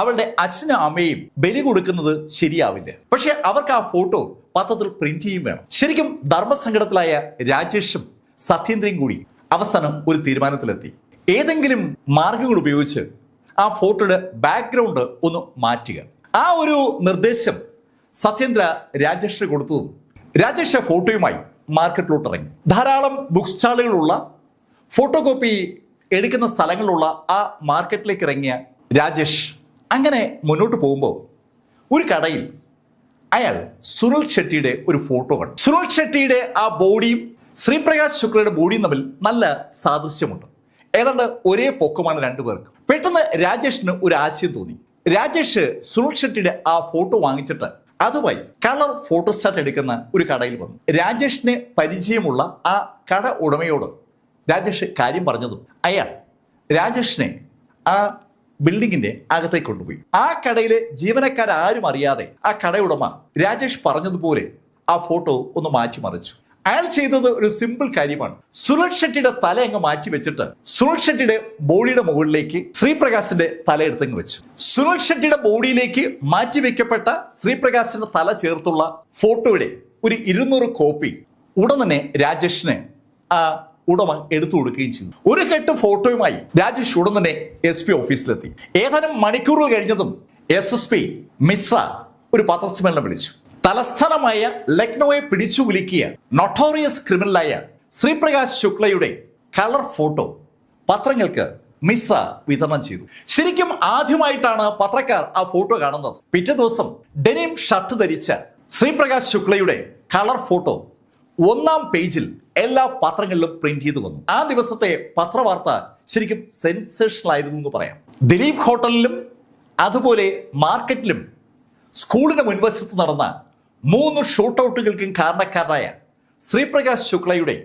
അവളുടെ അച്ഛനും അമ്മയും ബലി കൊടുക്കുന്നത് ശരിയാവില്ല. പക്ഷെ അവർക്ക് ആ ഫോട്ടോ പത്രത്തിൽ പ്രിന്റ് ചെയ്യും വേണം. ശരിക്കും ധർമ്മസങ്കടത്തിലായ രാജേഷും സത്യേന്ദ്രയും കൂടി അവസാനം ഒരു തീരുമാനത്തിലെത്തി. ഏതെങ്കിലും മാർഗങ്ങൾ ഉപയോഗിച്ച് ആ ഫോട്ടോയുടെ ബാക്ക്ഗ്രൗണ്ട് ഒന്ന് മാറ്റുക. ആ ഒരു നിർദ്ദേശം സത്യേന്ദ്ര രാജേഷിന് കൊടുത്തതും രാജേഷ് ഫോട്ടോയുമായി മാർക്കറ്റിലോട്ട് ഇറങ്ങി. ധാരാളം ബുക്ക് സ്റ്റാളുകളുള്ള ഫോട്ടോ കോപ്പി എടുക്കുന്ന സ്ഥലങ്ങളുള്ള ആ മാർക്കറ്റിലേക്ക് ഇറങ്ങിയ രാജേഷ് അങ്ങനെ മുന്നോട്ട് പോകുമ്പോൾ ഒരു കടയിൽ അയാൾ സുനിൽ ഷെട്ടിയുടെ ഒരു ഫോട്ടോ കണ്ടു. സുനിൽ ഷെട്ടിയുടെ ആ ബോഡിയും ശ്രീപ്രകാശ് ശുക്ലയുടെ ബോഡിയും തമ്മിൽ നല്ല സാദൃശ്യമുണ്ട്. ഏതാണ്ട് ഒരേ പൊക്കമാണ് രണ്ടുപേർക്ക്. പെട്ടെന്ന് രാജേഷിന് ഒരു ആശയം തോന്നി. രാജേഷ് സുനിൽ ഷെട്ടിയുടെ ആ ഫോട്ടോ വാങ്ങിച്ചിട്ട് അതുമായി കളർ ഫോട്ടോസ്റ്റാറ്റ് എടുക്കുന്ന ഒരു കടയിൽ വന്നു. രാജേഷിനെ പരിചയമുള്ള ആ കട ഉടമയോട് രാജേഷ് കാര്യം പറഞ്ഞതും അയാൾ രാജേഷിനെ ആ ബിൽഡിങ്ങിന്റെ അകത്തേക്ക് കൊണ്ടുപോയി. ആ കടയിലെ ജീവനക്കാരും അറിയാതെ ആ കടയുടമ രാജേഷ് പറഞ്ഞതുപോലെ ആ ഫോട്ടോ ഒന്ന് മാറ്റിമറിച്ചു. അയാൾ ചെയ്തത് ഒരു സിമ്പിൾ കാര്യമാണ്. സുനിൽ ഷെട്ടിയുടെ തല അങ്ങ് മാറ്റി വെച്ചിട്ട് സുനിൽ ഷെട്ടിയുടെ ബോഡിയുടെ മുകളിലേക്ക് ശ്രീപ്രകാശിന്റെ തല എടുത്തങ്ങ് വെച്ചു. സുനിൽ ഷെട്ടിയുടെ ബോഡിയിലേക്ക് മാറ്റിവെക്കപ്പെട്ട ശ്രീപ്രകാശിന്റെ തല ചേർത്തുള്ള ഫോട്ടോയുടെ ഒരു 200 കോപ്പി ഉടൻ തന്നെ രാജേഷിന് ആ ഉടമ എടുത്തു കൊടുക്കുകയും ചെയ്തു. ഒരു കെട്ട് ഫോട്ടോയുമായി രാജേഷ് ഉടൻ തന്നെ SP ഓഫീസിലെത്തി. ഏതാനും മണിക്കൂറുകൾ കഴിഞ്ഞതും SSP മിശ്ര ഒരു പത്രസമ്മേളനം വിളിച്ചു. തലസ്ഥാനമായ ലക്നൌയെ പിടിച്ചു കുലുക്കിയ നൊട്ടോറിയസ് ക്രിമിനലായ ശ്രീപ്രകാശ് ശുക്ലയുടെ കളർ ഫോട്ടോ പത്രങ്ങൾക്ക് മിശ്ര വിതരണം ചെയ്തു. ശരിക്കും ആദ്യമായിട്ടാണ് പത്രക്കാർ ആ ഫോട്ടോ കാണുന്നത്. പിറ്റേ ദിവസം ഡെനിം ഷർട്ട് ധരിച്ച ശ്രീപ്രകാശ് ശുക്ലയുടെ കളർ ഫോട്ടോ 1-ാം പേജിൽ എല്ലാ പത്രങ്ങളിലും പ്രിന്റ് ചെയ്തു വന്നു. ആ ദിവസത്തെ പത്രവാർത്ത ശരിക്കും സെൻസേഷണൽ ആയിരുന്നു എന്ന് പറയാം. ദിലീപ് ഹോട്ടലിലും അതുപോലെ മാർക്കറ്റിലും സ്കൂളിന് മുൻവശത്ത് നടന്ന 3 ഷൂട്ടൌട്ടുകൾക്കും കാരണക്കാരനായ ശ്രീപ്രകാശ് ശുക്ലയുടെ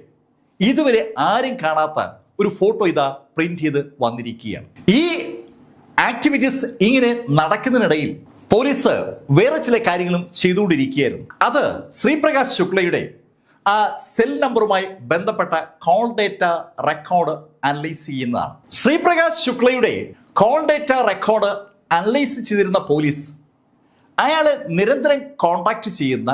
ഇതുവരെ ആരും കാണാത്ത ഒരു ഫോട്ടോ ഇതാ പ്രിന്റ് ചെയ്ത് വന്നിരിക്കുകയാണ്. ഈ ആക്ടിവിറ്റീസ് ഇങ്ങനെ നടക്കുന്നതിനിടയിൽ പോലീസ് വേറെ ചില കാര്യങ്ങളും ചെയ്തുകൊണ്ടിരിക്കുകയായിരുന്നു. അത് ശ്രീപ്രകാശ് ശുക്ലയുടെ ആ സെൽ നമ്പറുമായി ബന്ധപ്പെട്ട കോൾ ഡേറ്റ റെക്കോർഡ് അനലൈസ് ചെയ്യുന്നതാണ്. ശ്രീപ്രകാശ് ശുക്ലയുടെ കോൾ ഡേറ്റ റെക്കോർഡ് അനലൈസ് ചെയ്തിരുന്ന പോലീസ് അയാളെ നിരന്തരം കോൺടാക്ട് ചെയ്യുന്ന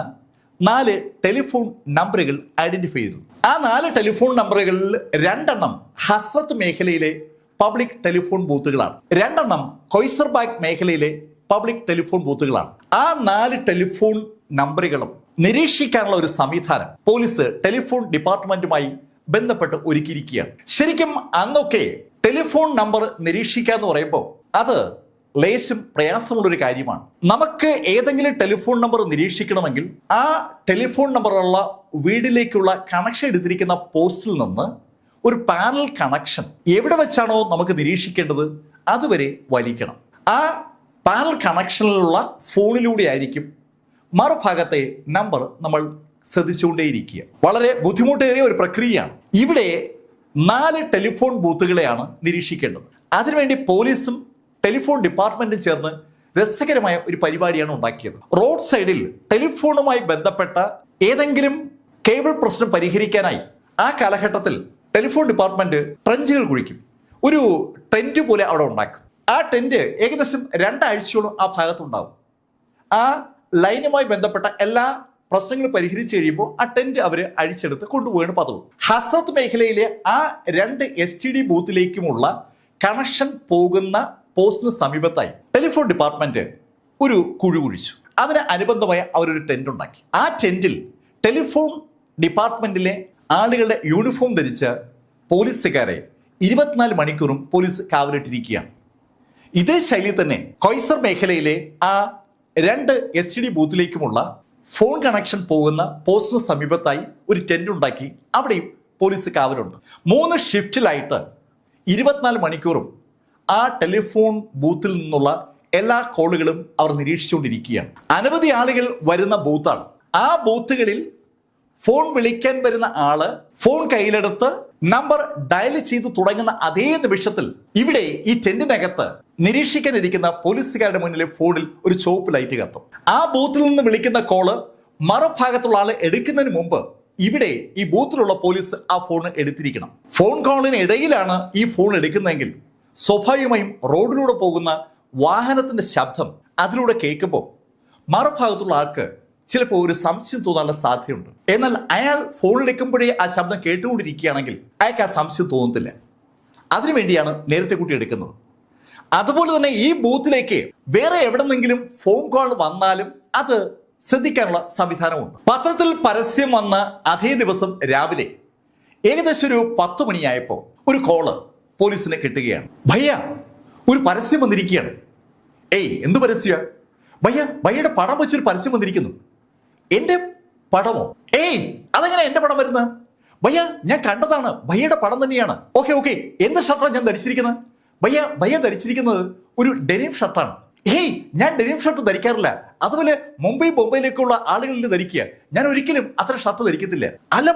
4 ടെലിഫോൺ നമ്പറുകൾ ഐഡന്റിഫൈ ചെയ്തു. ആ 4 ടെലിഫോൺ നമ്പറുകളിൽ 2 ഹസ്രത്ത് മേഖലയിലെ പബ്ലിക് ടെലിഫോൺ ബൂത്തുകളാണ്. 2 കൊയ്സർബാഗ് മേഖലയിലെ പബ്ലിക് ടെലിഫോൺ ബൂത്തുകളാണ്. ആ 4 ടെലിഫോൺ നമ്പറുകളും നിരീക്ഷിക്കാനുള്ള ഒരു സംവിധാനം പോലീസ് ടെലിഫോൺ ഡിപ്പാർട്ട്മെന്റുമായി ബന്ധപ്പെട്ട് ഒരുക്കിയിരിക്കുകയാണ്. ശരിക്കും അന്നൊക്കെ ടെലിഫോൺ നമ്പർ നിരീക്ഷിക്കുക എന്ന് പറയുമ്പോൾ അത് ലേശം പ്രയാസമുള്ളൊരു കാര്യമാണ്. നമുക്ക് ഏതെങ്കിലും ടെലിഫോൺ നമ്പർ നിരീക്ഷിക്കണമെങ്കിൽ ആ ടെലിഫോൺ നമ്പറുള്ള വീടിലേക്കുള്ള കണക്ഷൻ എടുത്തിരിക്കുന്ന പോസ്റ്റിൽ നിന്ന് ഒരു പാനൽ കണക്ഷൻ എവിടെ വെച്ചാണോ നമുക്ക് നിരീക്ഷിക്കേണ്ടത് അതുവരെ വലിക്കണം. ആ പാനൽ കണക്ഷനിലുള്ള ഫോണിലൂടെ ആയിരിക്കും മറുഭാഗത്തെ നമ്പർ നമ്മൾ ശ്രദ്ധിച്ചുകൊണ്ടേയിരിക്കുക. വളരെ ബുദ്ധിമുട്ടേറിയ ഒരു പ്രക്രിയയാണ്. ഇവിടെ 4 ടെലിഫോൺ ബൂത്തുകളെയാണ് നിരീക്ഷിക്കേണ്ടത്. അതിനുവേണ്ടി പോലീസും ടെലിഫോൺ ഡിപ്പാർട്ട്മെന്റും ചേർന്ന് രസകരമായ ഒരു പരിപാടിയാണ് ഉണ്ടാക്കിയത്. റോഡ് സൈഡിൽ ടെലിഫോണുമായി ബന്ധപ്പെട്ട ഏതെങ്കിലും കേബിൾ പ്രശ്നം പരിഹരിക്കാനായി ആ കാലഘട്ടത്തിൽ ടെലിഫോൺ ഡിപ്പാർട്ട്മെന്റ് ട്രെഞ്ചുകൾ കുഴിക്കും. ഒരു ടെന്റ് പോലെ അവിടെ ഉണ്ടാക്കും. ആ ടെന്റ് ഏകദേശം 2 ആഴ്ചയോളം ആ ഭാഗത്തുണ്ടാവും. ആ ലൈനുമായി ബന്ധപ്പെട്ട എല്ലാ പ്രശ്നങ്ങൾ പരിഹരിച്ചു കഴിയുമ്പോൾ ആ ടെന്റ് അവർ അഴിച്ചെടുത്ത് കൊണ്ടുപോയാണ് പതിവ്. ഹസ്രത്ത് മേഖലയിലെ ആ 2 STD ബൂത്തിലേക്കുമുള്ള കണക്ഷൻ പോകുന്ന പോസ്റ്റിന് സമീപത്തായി ടെലിഫോൺ ഡിപ്പാർട്ട്മെന്റ് ഒരു കുഴി കുഴിച്ചു. അതിന് അനുബന്ധമായ അവരൊരു ടെന്റ് ഉണ്ടാക്കി. ആ ടെന്റിൽ ടെലിഫോൺ ഡിപ്പാർട്ട്മെന്റിലെ ആളുകളുടെ യൂണിഫോം ധരിച്ച പോലീസുകാരെ 24 മണിക്കൂറും പോലീസ് കാവലിട്ടിരിക്കുകയാണ്. ഇതേ ശൈലിയിൽ തന്നെ കൊയ്സർ മേഖലയിലെ ആ 2 STD ബൂത്തിലേക്കുമുള്ള ഫോൺ കണക്ഷൻ പോകുന്ന പോസ്റ്റിന് സമീപത്തായി ഒരു ടെന്റ് ഉണ്ടാക്കി അവിടെയും പോലീസ് കാവലുണ്ട്. 3 ഷിഫ്റ്റിലായിട്ട് 24 മണിക്കൂറും ആ ടെലിഫോൺ ബൂത്തിൽ നിന്നുള്ള എല്ലാ കോളുകളും അവർ നിരീക്ഷിച്ചുകൊണ്ടിരിക്കുകയാണ്. അനവധി ആളുകൾ വരുന്ന ബൂത്താണ്. ആ ബൂത്തുകളിൽ ഫോൺ വിളിക്കാൻ വരുന്ന ആള് ഫോൺ കയ്യിലെടുത്ത് നമ്പർ ഡയൽ ചെയ്ത് തുടങ്ങുന്ന അതേ നിമിഷത്തിൽ ഇവിടെ ഈ ടെന്റിനകത്ത് നിരീക്ഷിക്കാനിരിക്കുന്ന പോലീസുകാരുടെ മുന്നിലെ ഫോണിൽ ഒരു ചുവപ്പ് ലൈറ്റ് കത്തും. ആ ബൂത്തിൽ നിന്ന് വിളിക്കുന്ന കോള് മറുഭാഗത്തുള്ള ആള് എടുക്കുന്നതിന് മുമ്പ് ഇവിടെ ഈ ബൂത്തിലുള്ള പോലീസ് ആ ഫോൺ എടുത്തിരിക്കണം. ഫോൺ കോളിന് ഇടയിലാണ് ഈ ഫോൺ എടുക്കുന്നതെങ്കിൽ സ്വാഭാവികമായും റോഡിലൂടെ പോകുന്ന വാഹനത്തിന്റെ ശബ്ദം അതിലൂടെ കേൾക്കുമ്പോൾ മറുഭാഗത്തുള്ള ആൾക്ക് ചിലപ്പോൾ ഒരു സംശയം തോന്നാനുള്ള സാധ്യതയുണ്ട്. എന്നാൽ അയാൾ ഫോൺ എടുക്കുമ്പോഴേ ആ ശബ്ദം കേട്ടുകൊണ്ടിരിക്കുകയാണെങ്കിൽ അയാൾക്ക് ആ സംശയം തോന്നത്തില്ല. അതിനുവേണ്ടിയാണ് നേരത്തെ കൂട്ടി എടുക്കുന്നത്. അതുപോലെ തന്നെ ഈ ബൂത്തിലേക്ക് വേറെ എവിടെന്നെങ്കിലും ഫോൺ കോൾ വന്നാലും അത് ശ്രദ്ധിക്കാനുള്ള സംവിധാനമുണ്ട്. പത്രത്തിൽ പരസ്യം വന്ന അതേ ദിവസം രാവിലെ ഏകദേശം ഒരു 10 മണിയായപ്പോൾ ഒരു കോള് പോലീസിനെ കിട്ടുകയാണ്. ഭയ്യ, ഒരു പരസ്യം വന്നിരിക്കുകയാണ്. എന്ത് പരസ്യ? ഭയ്യയുടെ പടം വെച്ചൊരു പരസ്യം വന്നിരിക്കുന്നു. എന്റെ പടമോ? അതെങ്ങനെ എന്റെ പടം വരുന്നത്? ഭയ്യ, ഞാൻ കണ്ടതാണ്, ഭയ്യയുടെ പടം തന്നെയാണ്. ഓക്കെ, എന്ത് ഷർട്ടാണ് ഞാൻ ധരിച്ചിരിക്കുന്നത്? ഭയ്യ ധരിച്ചിരിക്കുന്നത് ഒരു ഡെനിം ഷർട്ടാണ്. ഞാൻ ഡെനിം ഷർട്ട് ധരിക്കാറില്ല. അതുപോലെ ബോംബെയിലേക്കുള്ള ആളുകളിൽ ധരിക്കുക. ഞാൻ ഒരിക്കലും അത്ര ഷർട്ട് ധരിക്കത്തില്ല. അല്ല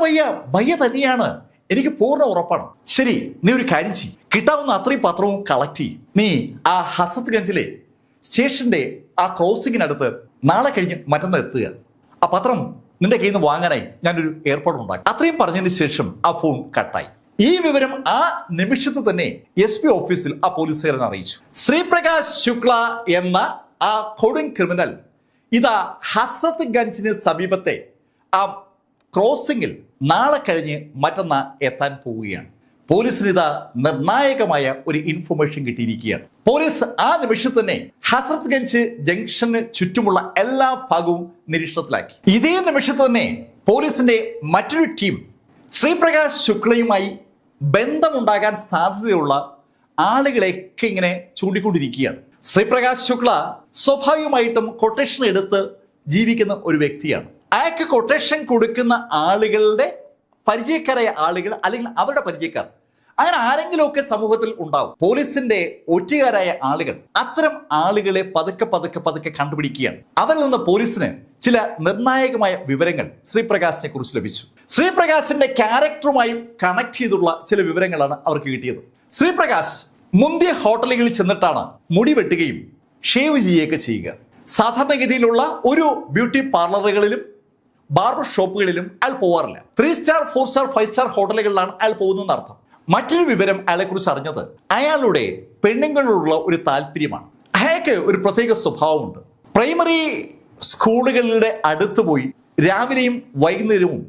ഭയ്യ തന്നെയാണ്, എനിക്ക് പൂർണ്ണ ഉറപ്പാണ്. ശരി, നീ ഒരു കാര്യം ചെയ്യ്, കിട്ടാവുന്ന അത്രയും പത്രവും കളക്ട് ചെയ്യും. നീ ആ ഹസത്ഗഞ്ചിലെ സ്റ്റേഷന്റെ ആ ക്രോസിങ്ങിനടുത്ത് നാളെ കഴിഞ്ഞ് മറ്റന്നാൾ എത്തുക. ആ പത്രം നിന്റെ കയ്യിൽ നിന്ന് വാങ്ങാനായി ഞാനൊരു ഏർപ്പാട് ഉണ്ടാക്കി. അത്രയും പറഞ്ഞതിന് ശേഷം ആ ഫോൺ കട്ടായി. ഈ വിവരം ആ നിമിഷത്തിൽ തന്നെ SP ഓഫീസിൽ ആ പോലീസുകാരൻ അറിയിച്ചു. ശ്രീപ്രകാശ് ശുക്ല എന്ന ആ കൊടും ക്രിമിനൽ ഇതാ ഹസ്രത്ത് ഗഞ്ചിന് സമീപത്തെ ആ ക്രോസിംഗിൽ നാളെ കഴിഞ്ഞ് മറ്റന്നാൾ എത്താൻ പോവുകയാണ്. പോലീസിന് ഇതാ നിർണായകമായ ഒരു ഇൻഫർമേഷൻ കിട്ടിയിരിക്കുകയാണ്. പോലീസ് ആ നിമിഷം തന്നെ ഹസ്രത്ത് ഗഞ്ച് ജംഗ്ഷന് ചുറ്റുമുള്ള എല്ലാ ഭാഗവും നിരീക്ഷണത്തിലാക്കി. ഇതേ നിമിഷത്ത് തന്നെ പോലീസിന്റെ മറ്റൊരു ടീം ശ്രീപ്രകാശ് ശുക്ലയുമായി ബന്ധമുണ്ടാകാൻ സാധ്യതയുള്ള ആളുകളെയൊക്കെ ഇങ്ങനെ ചൂണ്ടിക്കൊണ്ടിരിക്കുകയാണ്. ശ്രീപ്രകാശ് ശുക്ല സ്വാഭാവികമായിട്ടും കൊട്ടേഷൻ എടുത്ത് ജീവിക്കുന്ന ഒരു വ്യക്തിയാണ്. അയാൾക്ക് കൊട്ടേഷൻ കൊടുക്കുന്ന ആളുകളുടെ പരിചയക്കാരായ ആളുകൾ അല്ലെങ്കിൽ അവരുടെ പരിചയക്കാർ അങ്ങനെ ആരെങ്കിലുമൊക്കെ സമൂഹത്തിൽ ഉണ്ടാവും. പോലീസിന്റെ ഒറ്റുകാരായ ആളുകൾ അത്തരം ആളുകളെ പതുക്കെ കണ്ടുപിടിക്കുകയാണ്. അവരിൽ നിന്ന് പോലീസിന് ചില നിർണായകമായ വിവരങ്ങൾ ശ്രീപ്രകാശിനെ കുറിച്ച് ലഭിച്ചു. ശ്രീപ്രകാശിന്റെ ക്യാരക്ടറുമായി കണക്ട് ചെയ്തുള്ള ചില വിവരങ്ങളാണ് അവർക്ക് കിട്ടിയത്. ശ്രീപ്രകാശ് മുന്തിയ ഹോട്ടലുകളിൽ ചെന്നിട്ടാണ് മുടി വെട്ടുകയും ഷേവ് ചെയ്യുകയൊക്കെ ചെയ്യുക. സാധാരണഗതിയിലുള്ള ഒരു ബ്യൂട്ടി പാർലറുകളിലും ബാർബർ ഷോപ്പുകളിലും അയാൾ പോവാറില്ല. 3 സ്റ്റാർ 4 സ്റ്റാർ 5 സ്റ്റാർ ഹോട്ടലുകളിലാണ് അയാൾ പോകുന്നതെന്ന് അർത്ഥം. മറ്റൊരു വിവരം അയാളെ കുറിച്ച് അറിഞ്ഞത് അയാളുടെ പെണ്ണുങ്ങളോടുള്ള ഒരു താല്പര്യമാണ്. അയാൾക്ക് ഒരു പ്രത്യേക സ്വഭാവമുണ്ട്. പ്രൈമറി സ്കൂളുകളുടെ അടുത്ത് പോയി രാവിലെയും വൈകുന്നേരവും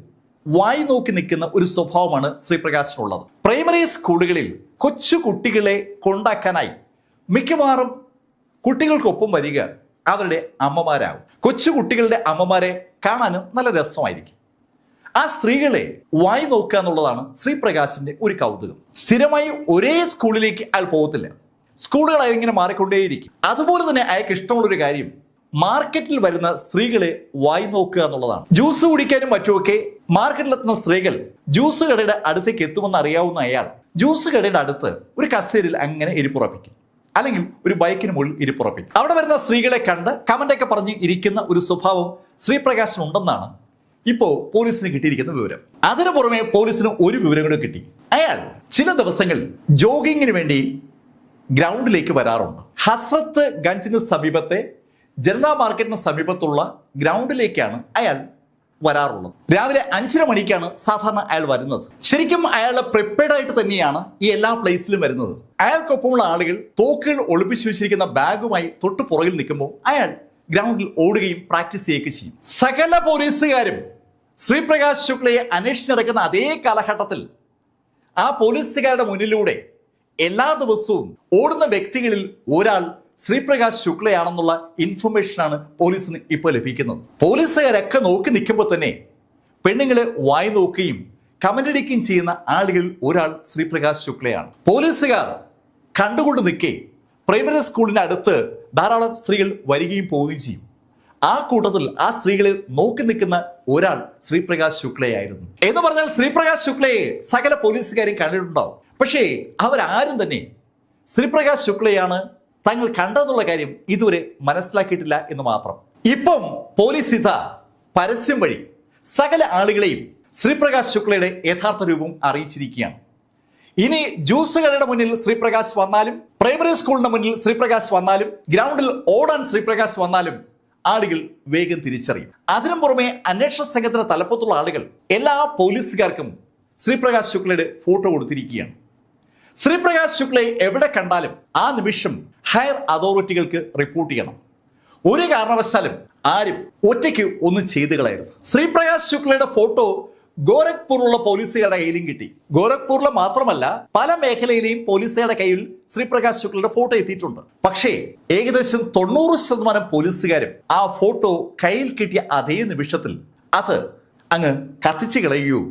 വായി നോക്കി നിൽക്കുന്ന ഒരു സ്വഭാവമാണ് ശ്രീപ്രകാശിനുള്ളത്. പ്രൈമറി സ്കൂളുകളിൽ കൊച്ചു കുട്ടികളെ കൊണ്ടാക്കാനായി മിക്കവാറും കുട്ടികൾക്കൊപ്പം വരിക അവരുടെ അമ്മമാരാകും. കൊച്ചു കുട്ടികളുടെ അമ്മമാരെ കാണാനും നല്ല രസമായിരിക്കും. ആ സ്ത്രീകളെ വായി നോക്കുക എന്നുള്ളതാണ് ശ്രീപ്രകാശിന്റെ ഒരു കൗതുകം. സ്ഥിരമായി ഒരേ സ്കൂളിലേക്ക് അയാൾ പോകത്തില്ല. സ്കൂളുകളായി ഇങ്ങനെ മാറിക്കൊണ്ടേയിരിക്കും. അതുപോലെ തന്നെ അയാൾക്ക് ഇഷ്ടമുള്ളൊരു കാര്യം മാർക്കറ്റിൽ വരുന്ന സ്ത്രീകളെ വായി നോക്കുക എന്നുള്ളതാണ്. ജ്യൂസ് കുടിക്കാനും മറ്റുമൊക്കെ മാർക്കറ്റിലെത്തുന്ന സ്ത്രീകൾ ജ്യൂസ് കടയുടെ അടുത്തേക്ക് എത്തുമെന്ന് അറിയാവുന്ന അയാൾ ജ്യൂസ് കടയുടെ അടുത്ത് ഒരു കസേരയിൽ അങ്ങനെ ഇരിപ്പുറപ്പിക്കും, അല്ലെങ്കിൽ ഒരു ബൈക്കിന് മുകളിൽ ഇരിപ്പുറപ്പിക്കും. അവിടെ വരുന്ന സ്ത്രീകളെ കണ്ട് കമന്റൊക്കെ പറഞ്ഞ് ഇരിക്കുന്ന ഒരു സ്വഭാവം ശ്രീപ്രകാശിനുണ്ടെന്നാണ് ഇപ്പോൾ പോലീസിന് കിട്ടിയിരിക്കുന്ന വിവരം. അതിനു പുറമെ പോലീസിന് ഒരു വിവരം കൂടെ കിട്ടി. അയാൾ ചില ദിവസങ്ങളിൽ ജോഗിങ്ങിന് വേണ്ടി ഗ്രൗണ്ടിലേക്ക് വരാറുണ്ട്. ഹസ്രത്ത് ഗഞ്ചിന് സമീപത്തെ ജനതാ മാർക്കറ്റിന് സമീപത്തുള്ള ഗ്രൗണ്ടിലേക്കാണ് അയാൾ വരാറുള്ളത്. രാവിലെ 5:30 മണിക്കാണ് സാധാരണ അയാൾ വരുന്നത്. ശരിക്കും അയാൾ പ്രിപ്പയർഡ് ആയിട്ട് തന്നെയാണ് ഈ എല്ലാ പ്ലേസിലും വരുന്നത്. അയാൾക്കൊപ്പമുള്ള ആളുകൾ തോക്കുകൾ ഒളിപ്പിച്ചു വെച്ചിരിക്കുന്ന ബാഗുമായി തൊട്ട് പുറകിൽ നിൽക്കുമ്പോൾ അയാൾ ഗ്രൗണ്ടിൽ ഓടുകയും പ്രാക്ടീസ് ചെയ്യുകയും ചെയ്യും. സകല പോലീസുകാരും ശ്രീപ്രകാശ് ശുക്ലയെ അന്വേഷിച്ച് നടക്കുന്ന അതേ കാലഘട്ടത്തിൽ ആ പോലീസുകാരുടെ മുന്നിലൂടെ എല്ലാ ദിവസവും ഓടുന്ന വ്യക്തികളിൽ ഒരാൾ ശ്രീപ്രകാശ് ശുക്ലയാണെന്നുള്ള ഇൻഫർമേഷനാണ് പോലീസിന് ഇപ്പോൾ ലഭിക്കുന്നത്. പോലീസുകാരൊക്കെ നോക്കി നിൽക്കുമ്പോൾ തന്നെ പെണ്ണുങ്ങളെ വായി നോക്കുകയും കമന്റ് അടിക്കുകയും ചെയ്യുന്ന ആളുകളിൽ ഒരാൾ ശ്രീപ്രകാശ് ശുക്ലയാണ്. പോലീസുകാർ കണ്ടുകൊണ്ട് നിൽക്കേ പ്രൈമറി സ്കൂളിന്റെ അടുത്ത് ധാരാളം സ്ത്രീകൾ വരികയും പോവുകയും ചെയ്യും. ആ കൂട്ടത്തിൽ ആ സ്ത്രീകളെ നോക്കി നിൽക്കുന്ന ഒരാൾ ശ്രീപ്രകാശ് ശുക്ലയായിരുന്നു. എന്ന് പറഞ്ഞാൽ ശ്രീപ്രകാശ് ശുക്ലയെ സകല പോലീസുകാരും കണ്ടിട്ടുണ്ടാവും. പക്ഷേ അവരാരും തന്നെ ശ്രീപ്രകാശ് ശുക്ലയാണ് തങ്ങൾ കണ്ടെന്നുള്ള കാര്യം ഇതുവരെ മനസ്സിലാക്കിയിട്ടില്ല എന്ന് മാത്രം. ഇപ്പം പോലീസ് ഇതാ പരസ്യം വഴി സകല ആളുകളെയും ശ്രീപ്രകാശ് ശുക്ലയുടെ യഥാർത്ഥ രൂപം അറിയിച്ചിരിക്കുകയാണ്. ഇനി ജ്യൂസ് കടയുടെ മുന്നിൽ ശ്രീപ്രകാശ് വന്നാലും, പ്രൈമറി സ്കൂളിന്റെ മുന്നിൽ ശ്രീപ്രകാശ് വന്നാലും, ഗ്രൗണ്ടിൽ ഓടാൻ ശ്രീപ്രകാശ് വന്നാലും ആളുകൾ വേഗം തിരിച്ചറിയും. അതിനു പുറമെ അന്വേഷണ സംഘത്തിന്റെ തലപ്പത്തുള്ള ആളുകൾ എല്ലാ പോലീസുകാർക്കും ശ്രീപ്രകാശ് ശുക്ലയുടെ ഫോട്ടോ കൊടുത്തിരിക്കുകയാണ്. ശ്രീപ്രകാശ് ശുക്ലയെ എവിടെ കണ്ടാലും ആ നിമിഷം ഹയർ അതോറിറ്റികൾക്ക് റിപ്പോർട്ട് ചെയ്യണം. ഒരു കാരണവശാലും ആരും ഒറ്റയ്ക്ക് ഒന്നും ചെയ്തു കളയരുത്. ശ്രീപ്രകാശ് ശുക്ലയുടെ ഫോട്ടോ ഗോരഖ്പൂരിലുള്ള പോലീസുകാരുടെ കയ്യിലും കിട്ടി. ഗോരഖ്പൂരിലെ മാത്രമല്ല പല മേഖലയിലെയും പോലീസുകാരുടെ കയ്യിൽ ശ്രീപ്രകാശ് ശുക്ലയുടെ ഫോട്ടോ എത്തിയിട്ടുണ്ട്. പക്ഷേ ഏകദേശം 90% പോലീസുകാരും ആ ഫോട്ടോ കയ്യിൽ കിട്ടിയ അതേ നിമിഷത്തിൽ അത് അങ്ങ് കത്തിച്ചു കളയുകയോ